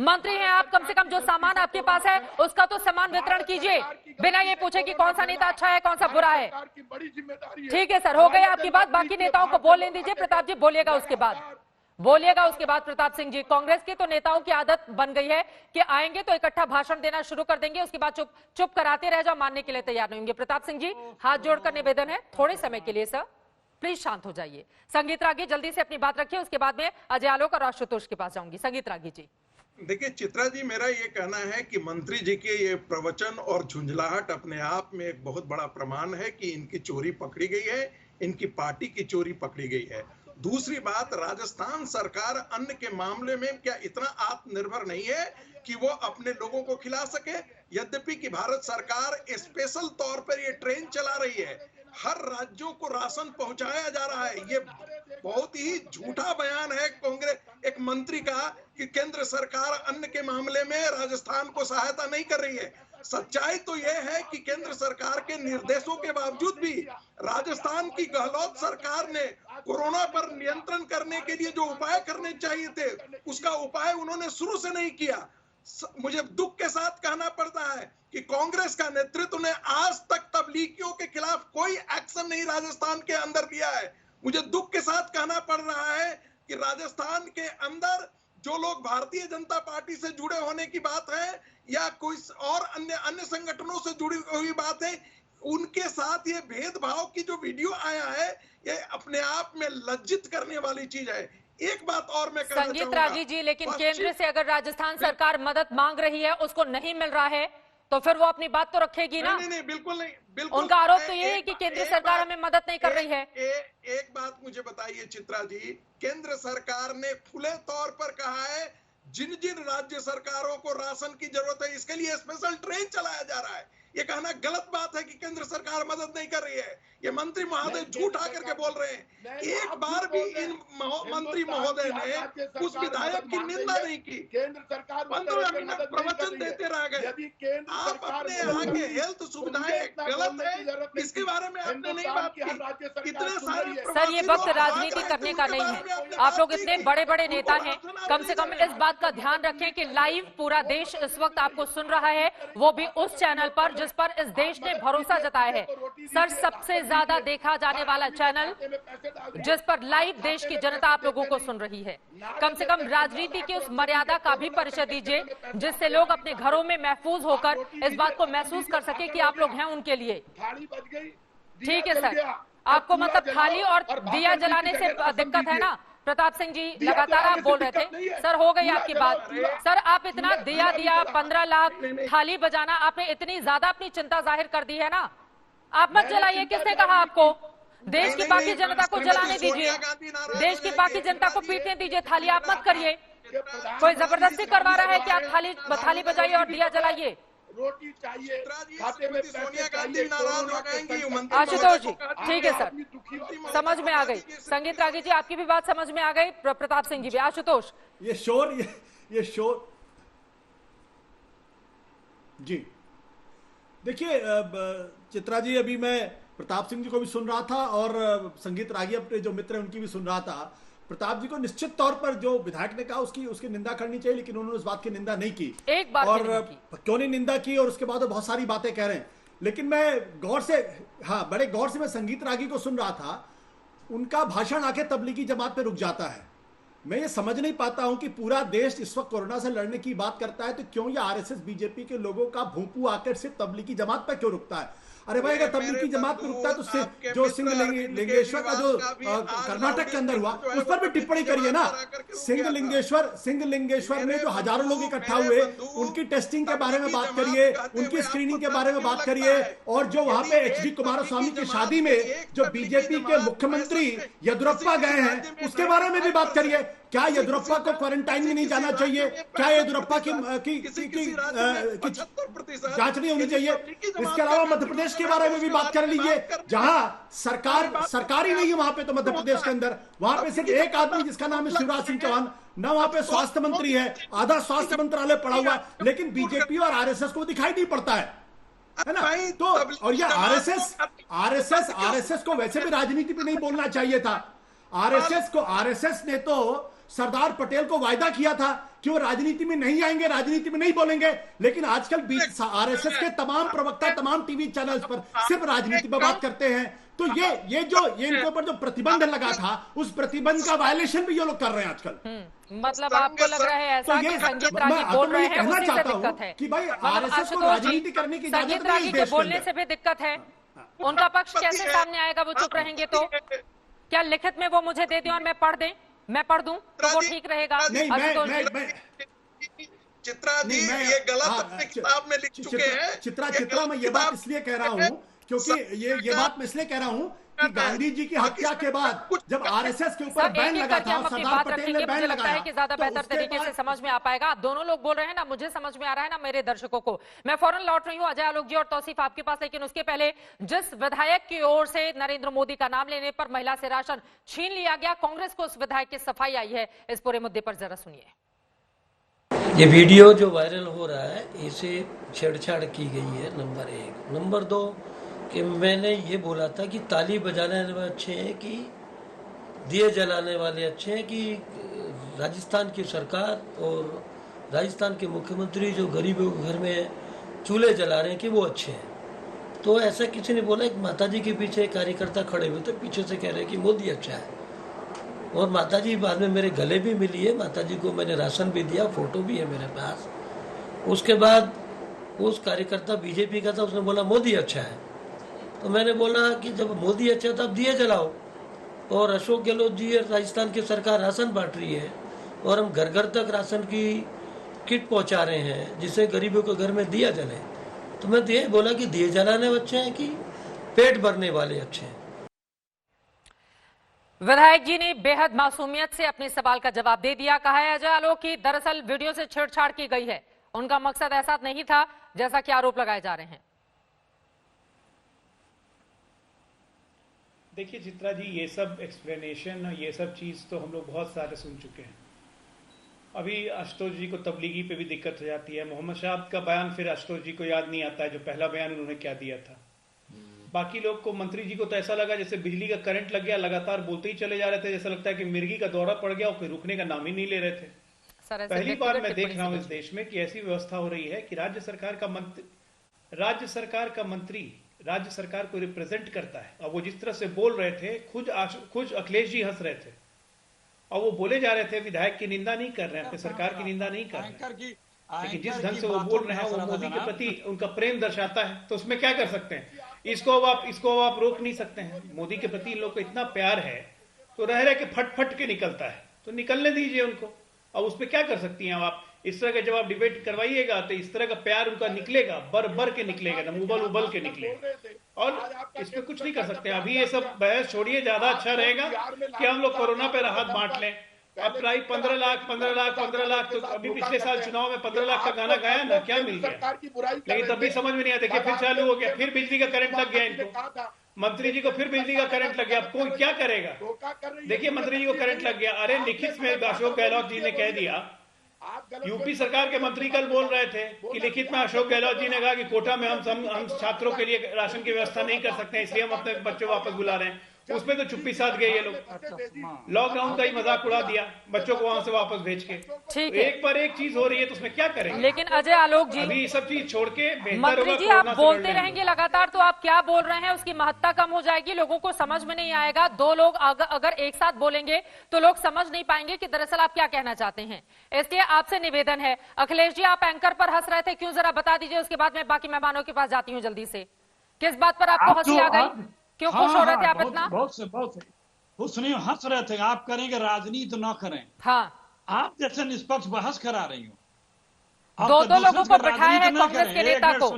Speaker 1: मंत्री हैं आप, कम से कम जो सामान आपके पास है उसका तो समान वितरण कीजिए, बिना ये पूछे कि कौन सा नेता अच्छा है कौन सा बुरा है। ठीक है सर, हो गई आपकी बात, बाकी नेताओं को बोलने दीजिए। प्रताप जी बोलिएगा उसके बाद, बोलिएगा उसके बाद। प्रताप सिंह जी कांग्रेस के तो नेताओं की आदत बन गई है कि आएंगे तो इकट्ठा भाषण देना शुरू कर देंगे, उसके बाद चुप कराते रह जाओ, मानने के लिए तैयार नहीं होंगे। प्रताप सिंह जी हाथ जोड़कर निवेदन है थोड़े समय के लिए सर प्लीज शांत हो जाइए। संगीत रागी जल्दी से अपनी बात रखिए, उसके बाद में अजय आलोक और आशुतोष के पास जाऊंगी। संगीत रागी जी।
Speaker 13: देखिए चित्रा जी, मेरा ये कहना है कि मंत्री जी के ये प्रवचन और झुंझलाहट अपने आप में एक बहुत बड़ा प्रमाण है कि इनकी चोरी पकड़ी गई है, इनकी पार्टी की चोरी पकड़ी गई है। दूसरी बात, राजस्थान सरकार अन्न के मामले में क्या इतना आत्मनिर्भर नहीं है कि वो अपने लोगों को खिला सके? यद्यपि कि भारत सरकार स्पेशल तौर पर ये ट्रेन चला रही है, हर राज्यों को राशन पहुंचाया जा रहा है। ये बहुत ही झूठा बयान है कांग्रेस एक मंत्री का कि केंद्र सरकार अन्न के मामले में राजस्थान को सहायता नहीं कर रही है। सच्चाई तो यह है कि केंद्र सरकार के निर्देशों के बावजूद भी राजस्थान की गहलोत सरकार ने कोरोना पर नियंत्रण करने के लिए जो उपाय करने चाहिए थे उसका उपाय उन्होंने शुरू से नहीं किया। मुझे दुख के साथ कहना पड़ता है कि कांग्रेस का नेतृत्व ने आज तक तबलीगियों के खिलाफ कोई एक्शन नहीं राजस्थान के अंदर लिया है। मुझे दुख के साथ कहना पड़ रहा है कि राजस्थान के अंदर जो लोग भारतीय जनता पार्टी से जुड़े होने की बात है या कोई और अन्य संगठनों से जुड़ी हुई बात है, उनके साथ ये भेदभाव की जो वीडियो आया है ये अपने आप में लज्जित करने वाली चीज है। एक बात और मैं कहना
Speaker 1: संगीत रागी जी, लेकिन केंद्र से अगर राजस्थान सरकार मदद मांग रही है उसको नहीं मिल रहा है तो फिर वो अपनी बात तो रखेगी ना?
Speaker 13: नहीं, बिल्कुल नहीं, बिल्कुल।
Speaker 1: उनका आरोप तो ये है कि केंद्र सरकार हमें मदद नहीं कर रही है।
Speaker 13: एक बात मुझे बताइए चित्रा जी, केंद्र सरकार ने खुले तौर पर कहा है जिन जिन राज्य सरकारों को राशन की जरूरत है इसके लिए स्पेशल ट्रेन चलाया जा रहा है। ये कहना गलत बात है कि केंद्र सरकार मदद नहीं कर रही है। ये मंत्री महोदय झूठ आकर के बोल रहे हैं। एक बार भी इन मंत्री महोदय ने उस विधायक की निंदा नहीं की।
Speaker 12: केंद्र सरकार
Speaker 13: 15 मिनट प्रवचन देते रह गए। आप अपने यहाँ के हेल्थ सुविधाएं गलत है, इसके बारे में आपने नहीं बात की। इतने सारे
Speaker 1: सर, ये वक्त राजनीति करने का नहीं है। आप लोग इतने बड़े बड़े नेता हैं, कम से कम इस बात का ध्यान रखें कि लाइव पूरा देश इस वक्त आपको सुन रहा है, वो भी उस चैनल पर जिस पर इस देश ने भरोसा जताया है। सर, सबसे ज्यादा देखा जाने वाला चैनल जिस पर लाइव देश की जनता आप लोगों को सुन रही है। कम से कम राजनीति की उस मर्यादा का भी परिचय दीजिए जिससे लोग अपने घरों में महफूज होकर इस बात को महसूस कर सके कि आप लोग हैं उनके लिए। ठीक है सर, आपको मतलब थाली और दिया जलाने से दिक्कत है ना? प्रताप सिंह जी लगातार आप बोल रहे थे। सर, हो गई आपकी बात। सर, आप इतना दिया 15 लाख थाली बजाना, आपने इतनी ज्यादा अपनी चिंता जाहिर कर दी है ना। आप मत जलाइए, किसने कहा आपको? देश की बाकी जनता को जलाने दीजिए, देश की बाकी जनता को पीटने दीजिए, थाली आप मत करिए। कोई जबरदस्ती करवा रहा है कि आप थाली बजाइए और दिया जलाइए।
Speaker 12: रोटी चाहिए, खाते में सोनिया गांधी नाराज हो जाएंगी।
Speaker 1: आशुतोष जी, ठीक है सर, समझ में आ गई। संगीत रागी जी, आपकी भी बात समझ में आ गई। प्रताप सिंह जी भी। आशुतोष,
Speaker 10: ये शोर जी, देखिए चित्रा जी, अभी मैं प्रताप सिंह जी को भी सुन रहा था और संगीत रागी अपने जो मित्र हैं उनकी भी सुन रहा था। प्रताप जी को निश्चित तौर पर जो विधायक ने कहा उसकी निंदा करनी चाहिए, लेकिन उन्होंने उस बात की निंदा नहीं की।
Speaker 1: एक बात
Speaker 10: और क्यों नहीं निंदा की, और उसके बाद बहुत सारी बातें कह रहे हैं। लेकिन मैं बड़े गौर से मैं संगीत रागी को सुन रहा था। उनका भाषण आके तबलीगी जमात पे रुक जाता है। मैं ये समझ नहीं पाता हूं कि पूरा देश इस वक्त कोरोना से लड़ने की बात करता है, तो क्यों ये आरएसएस बीजेपी के लोगों का भूपू आकर सिर्फ तबलीगी जमात पे क्यों रुकता है? अरे भाई, अगर तबलीगी जमात पे रुकता है तो जो सिंह लिंगेश्वर का जो कर्नाटक के अंदर हुआ उस पर भी टिप्पणी करिए ना। सिंह लिंगेश्वर में जो हजारों लोग इकट्ठा हुए, उनकी टेस्टिंग के बारे में बात करिए, उनकी स्क्रीनिंग के बारे में बात करिए। और जो वहां पे एचडी कुमारस्वामी की शादी में जो बीजेपी के मुख्यमंत्री येदियुरप्पा गए हैं, उसके बारे में भी बात करिए। क्या येदियुरप्पा को क्वारंटाइन में नहीं जाना चाहिए? क्या येदियुरप्पा की जांच नहीं होनी चाहिए? इसके अलावा मध्य प्रदेश के बारे में भी बात कर लीजिए, जहां सरकारी नहीं है वहां पे। तो मध्य प्रदेश के अंदर वहां पे सिर्फ एक आदमी जिसका नाम है शिवराज सिंह चौहान, ना वहां पे स्वास्थ्य मंत्री है, आधा स्वास्थ्य मंत्रालय पड़ा हुआ है, लेकिन बीजेपी और आरएसएस को दिखाई नहीं पड़ता है ना। तो और ये आरएसएस को वैसे भी राजनीति पे नहीं बोलना चाहिए था। आरएसएस ने तो सरदार पटेल को वायदा किया था कि वो राजनीति में नहीं आएंगे, राजनीति में नहीं बोलेंगे, लेकिन आजकल आरएसएस के तमाम प्रवक्ता तमाम टीवी चैनल्स पर सिर्फ राजनीति पर बात करते हैं। तो ये इनके ऊपर जो प्रतिबंध लगा था, उस प्रतिबंध का वायलेशन भी ये लोग कर रहे हैं आजकल।
Speaker 1: मतलब आपको लग रहा है ऐसा कि संगीत रागी बोल रहे हैं उसी से दिक्कत है
Speaker 10: कि भाई आरएसएस को राजनीति करने की इजाजत नहीं है।
Speaker 1: संगीत रागी के बोलने से भी दिक्कत है। उनका पक्ष कैसे सामने आएगा? वो चुप रहेंगे तो क्या लिखित में वो मुझे दे दें और मैं पढ़ दूं तो वो ठीक रहेगा?
Speaker 13: चित्रा जी, ये गलत अपने किताब में लिख चुके हैं।
Speaker 10: चित्रा मैं ये बात इसलिए कह रहा हूँ क्योंकि ये बात मैं इसलिए कह रहा हूँ कि गांधी जी की हत्या के बाद जब आरएसएस के ऊपर बैन लगा था, सरदार पटेल ने बैन लगाया,
Speaker 1: है कि ज्यादा बेहतर तरीके से समझ में आ पाएगा। आप दोनों लोग बोल रहे हैं ना, मुझे समझ में आ रहा है ना, मेरे दर्शकों को। मैं फौरन लौट रही हूँ अजय आलोक जी और तौसीफ आपके पास, लेकिन उसके पहले जिस विधायक की ओर से नरेंद्र मोदी का नाम लेने पर महिला से राशन छीन लिया गया, कांग्रेस को उस विधायक की सफाई आई है। इस पूरे मुद्दे पर जरा सुनिए।
Speaker 14: ये वीडियो जो वायरल हो रहा है, इसे छेड़छाड़ की गई है, नंबर 1। नंबर 2 कि मैंने ये बोला था कि ताली बजाने वाले अच्छे हैं कि दिए जलाने वाले अच्छे हैं, कि राजस्थान की सरकार और राजस्थान के मुख्यमंत्री जो गरीबों के घर में चूल्हे जला रहे हैं कि वो अच्छे हैं। तो ऐसा किसी ने बोला। एक माताजी के पीछे एक कार्यकर्ता खड़े हुए थे, पीछे से कह रहे हैं कि मोदी अच्छा है। और माताजी बाद में मेरे गले भी मिली है, माताजी को मैंने राशन भी दिया, फोटो भी है मेरे पास। उसके बाद उस कार्यकर्ता बीजेपी का था, उसने बोला मोदी अच्छा है। तो मैंने बोला कि जब मोदी अच्छा था, अब दिए जलाओ। और अशोक गहलोत जी और राजस्थान की सरकार राशन बांट रही है और हम घर घर तक राशन की किट पहुंचा रहे हैं जिससे गरीबों के घर में दिया जले। तो मैं ये बोला कि दिए जलाने अच्छे हैं कि पेट भरने वाले अच्छे हैं।
Speaker 1: विधायक जी ने बेहद मासूमियत से अपने सवाल का जवाब दे दिया। कहा है अजय आलोक की दरअसल वीडियो से छेड़छाड़ की गई है, उनका मकसद ऐसा नहीं था जैसा कि आरोप लगाए जा रहे हैं।
Speaker 7: देखिए चित्रा जी, ये सब एक्सप्लेनेशन और ये सब चीज़ तो हम लोग बहुत सारे सुन चुके हैं। अभी आशुतोष जी को तबलीगी पे भी दिक्कत हो जाती है। मोहम्मद शाह का बयान फिर आशुतोष जी को याद नहीं आता है, जो पहला बयान उन्होंने क्या दिया था। बाकी लोग को, मंत्री जी को तो ऐसा लगा जैसे बिजली का करंट लग गया, लगातार बोलते ही चले जा रहे थे, जैसा लगता है कि मिर्गी का दौरा पड़ गया और कोई रुकने का नाम ही नहीं ले रहे थे। पहली बार मैं देख रहा हूँ इस देश में कि ऐसी व्यवस्था हो रही है कि राज्य सरकार का मंत्री राज्य सरकार को रिप्रेजेंट करता है, और वो जिस तरह से बोल रहे थे, खुद अखिलेश जी हंस रहे थे और वो बोले जा रहे थे विधायक की निंदा नहीं कर रहे हैं, अपने सरकार की निंदा नहीं कर रहे हैं, लेकिन जिस ढंग से वो बोल रहे हैं वो मोदी के प्रति उनका प्रेम दर्शाता है। तो उसमें क्या कर सकते हैं? इसको आप रोक नहीं सकते हैं। मोदी के प्रति इन लोग को इतना प्यार है तो रह के फट के निकलता है, तो निकलने दीजिए उनको। अब उस पर क्या कर सकती हैं आप? इस तरह का जब आप डिबेट करवाइएगा तो इस तरह का प्यार उनका निकलेगा, बर के निकलेगा, ना उबल के निकलेगा, और इस पे कुछ नहीं कर सकते। अभी ये सब बहस छोड़िए, ज्यादा अच्छा रहेगा कि हम लोग कोरोना पे राहत बांट लें। अब प्राइस 15 लाख, तो अभी पिछले साल चुनाव में 15 लाख का गाना गाया ना, क्या मिल गया? लेकिन तब भी समझ में नहीं आया। देखिए फिर चालू हो गया, फिर बिजली का करंट लग गया इनको, मंत्री जी को फिर बिजली का करंट लग गया। अब कौन क्या करेगा? देखिए मंत्री जी को करंट लग गया। अरे लिखित में अशोक गहलोत जी ने कह दिया, यूपी सरकार के मंत्री कल बोल रहे थे कि लिखित में अशोक गहलोत जी ने कहा कि कोटा में हम छात्रों के लिए राशन की व्यवस्था नहीं कर सकते, इसलिए हम अपने बच्चों वापस बुला रहे हैं। उसमें तो चुप्पी साध गए ये लोग, लॉकडाउन का ही मजाक उड़ा दिया बच्चों को वहां से वापस भेज के।
Speaker 1: ठीक है,
Speaker 7: एक पर एक चीज हो रही है तो उसमें क्या करेंगे?
Speaker 1: लेकिन अजय आलोक जी,
Speaker 7: अभी सब चीज छोड़ के
Speaker 1: मंत्री जी आप बोलते रहेंगे लगातार, तो आप क्या बोल रहे हैं उसकी महत्ता कम हो जाएगी, लोगों को समझ में नहीं आएगा। दो लोग अगर एक साथ बोलेंगे तो लोग समझ नहीं पाएंगे कि दरअसल आप क्या कहना चाहते हैं। इसलिए आपसे निवेदन है, अखिलेश जी आप एंकर पर हंस रहे थे, क्यों जरा बता दीजिए, उसके बाद मैं बाकी मेहमानों के पास जाती हूँ जल्दी से। किस बात पर आपको हंसी आ गई? क्यों खुश हो रहे थे आप इतना?
Speaker 9: बहुत से खुश नहीं, हंस रहे थे। आप करेंगे राजनीति न करें।
Speaker 1: हाँ, आप
Speaker 9: जैसे निष्पक्ष बहस करा रही हो।
Speaker 1: दो लोगों को बिठाया है कांग्रेस के नेता को,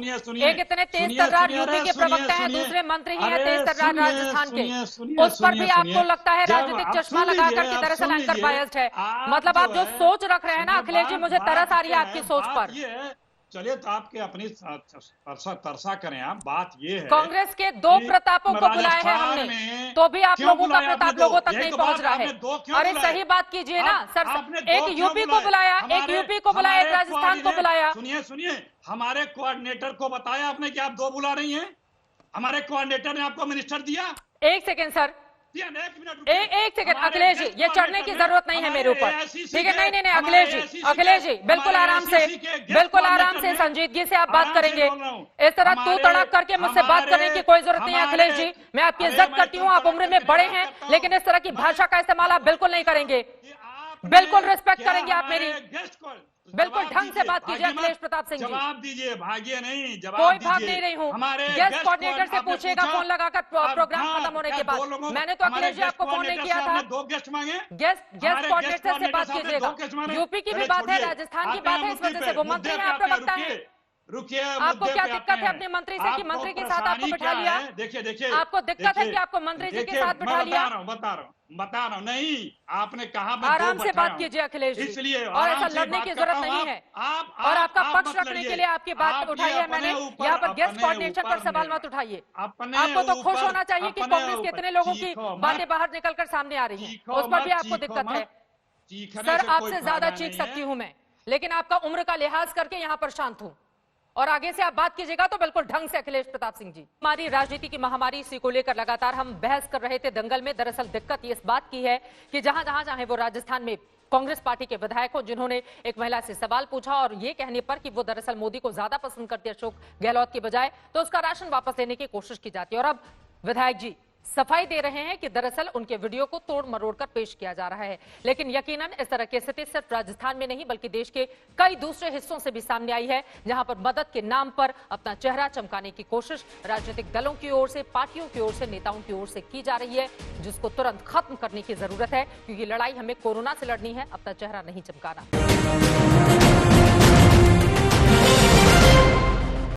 Speaker 1: एक इतने तेज तर्रार यूपी के प्रवक्ता हैं, दूसरे मंत्री ही हैं तेज तर्रार राजस्थान के। उस पर भी आपको लगता है राजनीतिक चश्मा लगा करके दरअसल एंकर बायस्ड है? मतलब आप जो सोच रख रहे हैं ना अखिलेश जी, मुझे तरस आ रही है आपकी सोच पर।
Speaker 9: चलिए तो आपके अपनी तरसा करें आप। बात ये है
Speaker 1: कांग्रेस के दो प्रतापों को बुलाया है हमने, तो भी आप लोगों का प्रताप लोगों तक नहीं पहुंच रहा है। अरे सही बात कीजिए ना सर, एक यूपी को बुलाया, एक राजस्थान को बुलाया।
Speaker 9: सुनिए, हमारे कोऑर्डिनेटर को बताया आपने कि आप दो बुला रही हैं? हमारे कोऑर्डिनेटर ने आपको मिनिस्टर दिया?
Speaker 1: एक सेकेंड सर, एक सेकंड अखिलेश जी, ये चढ़ने की जरूरत नहीं है मेरे ऊपर, ठीक है? नहीं अखिलेश जी बिल्कुल आराम से संजीदगी से आप बात करेंगे। इस तरह तू तड़क करके मुझसे बात करने की कोई जरूरत नहीं है अखिलेश जी। मैं आपकी इज्जत करती हूँ, आप उम्र में बड़े हैं, लेकिन इस तरह की भाषा का इस्तेमाल आप बिल्कुल नहीं करेंगे। बिल्कुल रिस्पेक्ट करेंगे आप मेरी, बिल्कुल ढंग से बात कीजिए अखिलेश प्रताप सिंह जी।
Speaker 9: जवाब दीजिए, भागिए नहीं, जवाब
Speaker 1: कोई भाग नहीं रही हूँ। गेस्ट कोऑर्डिनेटर से पूछेगा फोन लगाकर प्रोग्राम खत्म होने के बाद। मैंने तो अखिलेश जी आपको फोन नहीं किया था।
Speaker 9: दो गेस्ट मांगे,
Speaker 1: गेस्ट कोऑर्डिनेटर से बात कीजिएगा। यूपी की भी बात है, राजस्थान की बात है, इस वजह से वो मंत्री है, आप प्रवक्ता है।
Speaker 9: रुकिए,
Speaker 1: आपको क्या दिक्कत है अपने मंत्री से कि मंत्री के साथ आपको बिठा लिया?
Speaker 9: देखिए
Speaker 1: आपको दिक्कत है कि आपको मंत्री जी के साथ बिठा लिया?
Speaker 9: बता रहा हूँ नहीं, आपने कहा
Speaker 1: आराम से बात कीजिए अखिलेश जी,
Speaker 9: इसलिए
Speaker 1: और ऐसा लड़ने की जरूरत नहीं है। और आपका पक्ष रखने के लिए आपकी बात उठाई है मैंने, यहाँ पर गेस्ट कोऑर्डिनेटर पर सवाल मत उठाइए। आपको तो खुश होना चाहिए कि कांग्रेस के इतने लोगों की बातें बाहर निकलकर सामने आ रही है, उस पर भी आपको दिक्कत है। सर आपसे ज्यादा चीख सकती हूँ मैं, लेकिन आपका उम्र का लिहाज करके यहाँ पर शांत हूँ, और आगे से आप बात कीजिएगा तो बिल्कुल ढंग से अखिलेश प्रताप सिंह जी। हमारी राजनीति की महामारी, इसी को लेकर लगातार हम बहस कर रहे थे दंगल में। दरअसल दिक्कत इस बात की है कि जहां जहां चाहे वो राजस्थान में कांग्रेस पार्टी के विधायक हो, जिन्होंने एक महिला से सवाल पूछा और ये कहने पर कि वो दरअसल मोदी को ज्यादा पसंद करते अशोक गहलोत की बजाय, तो उसका राशन वापस लेने की कोशिश की जाती है। और अब विधायक जी सफाई दे रहे हैं कि दरअसल उनके वीडियो को तोड़ मरोड़ कर पेश किया जा रहा है। लेकिन यकीनन इस तरह की स्थिति सिर्फ राजस्थान में नहीं बल्कि देश के कई दूसरे हिस्सों से भी सामने आई है, जहां पर मदद के नाम पर अपना चेहरा चमकाने की कोशिश राजनीतिक दलों की ओर से, पार्टियों की ओर से, नेताओं की ओर से की जा रही है, जिसको तुरंत खत्म करने की जरूरत है, क्योंकि लड़ाई हमें कोरोना से लड़नी है, अपना चेहरा नहीं चमकाना।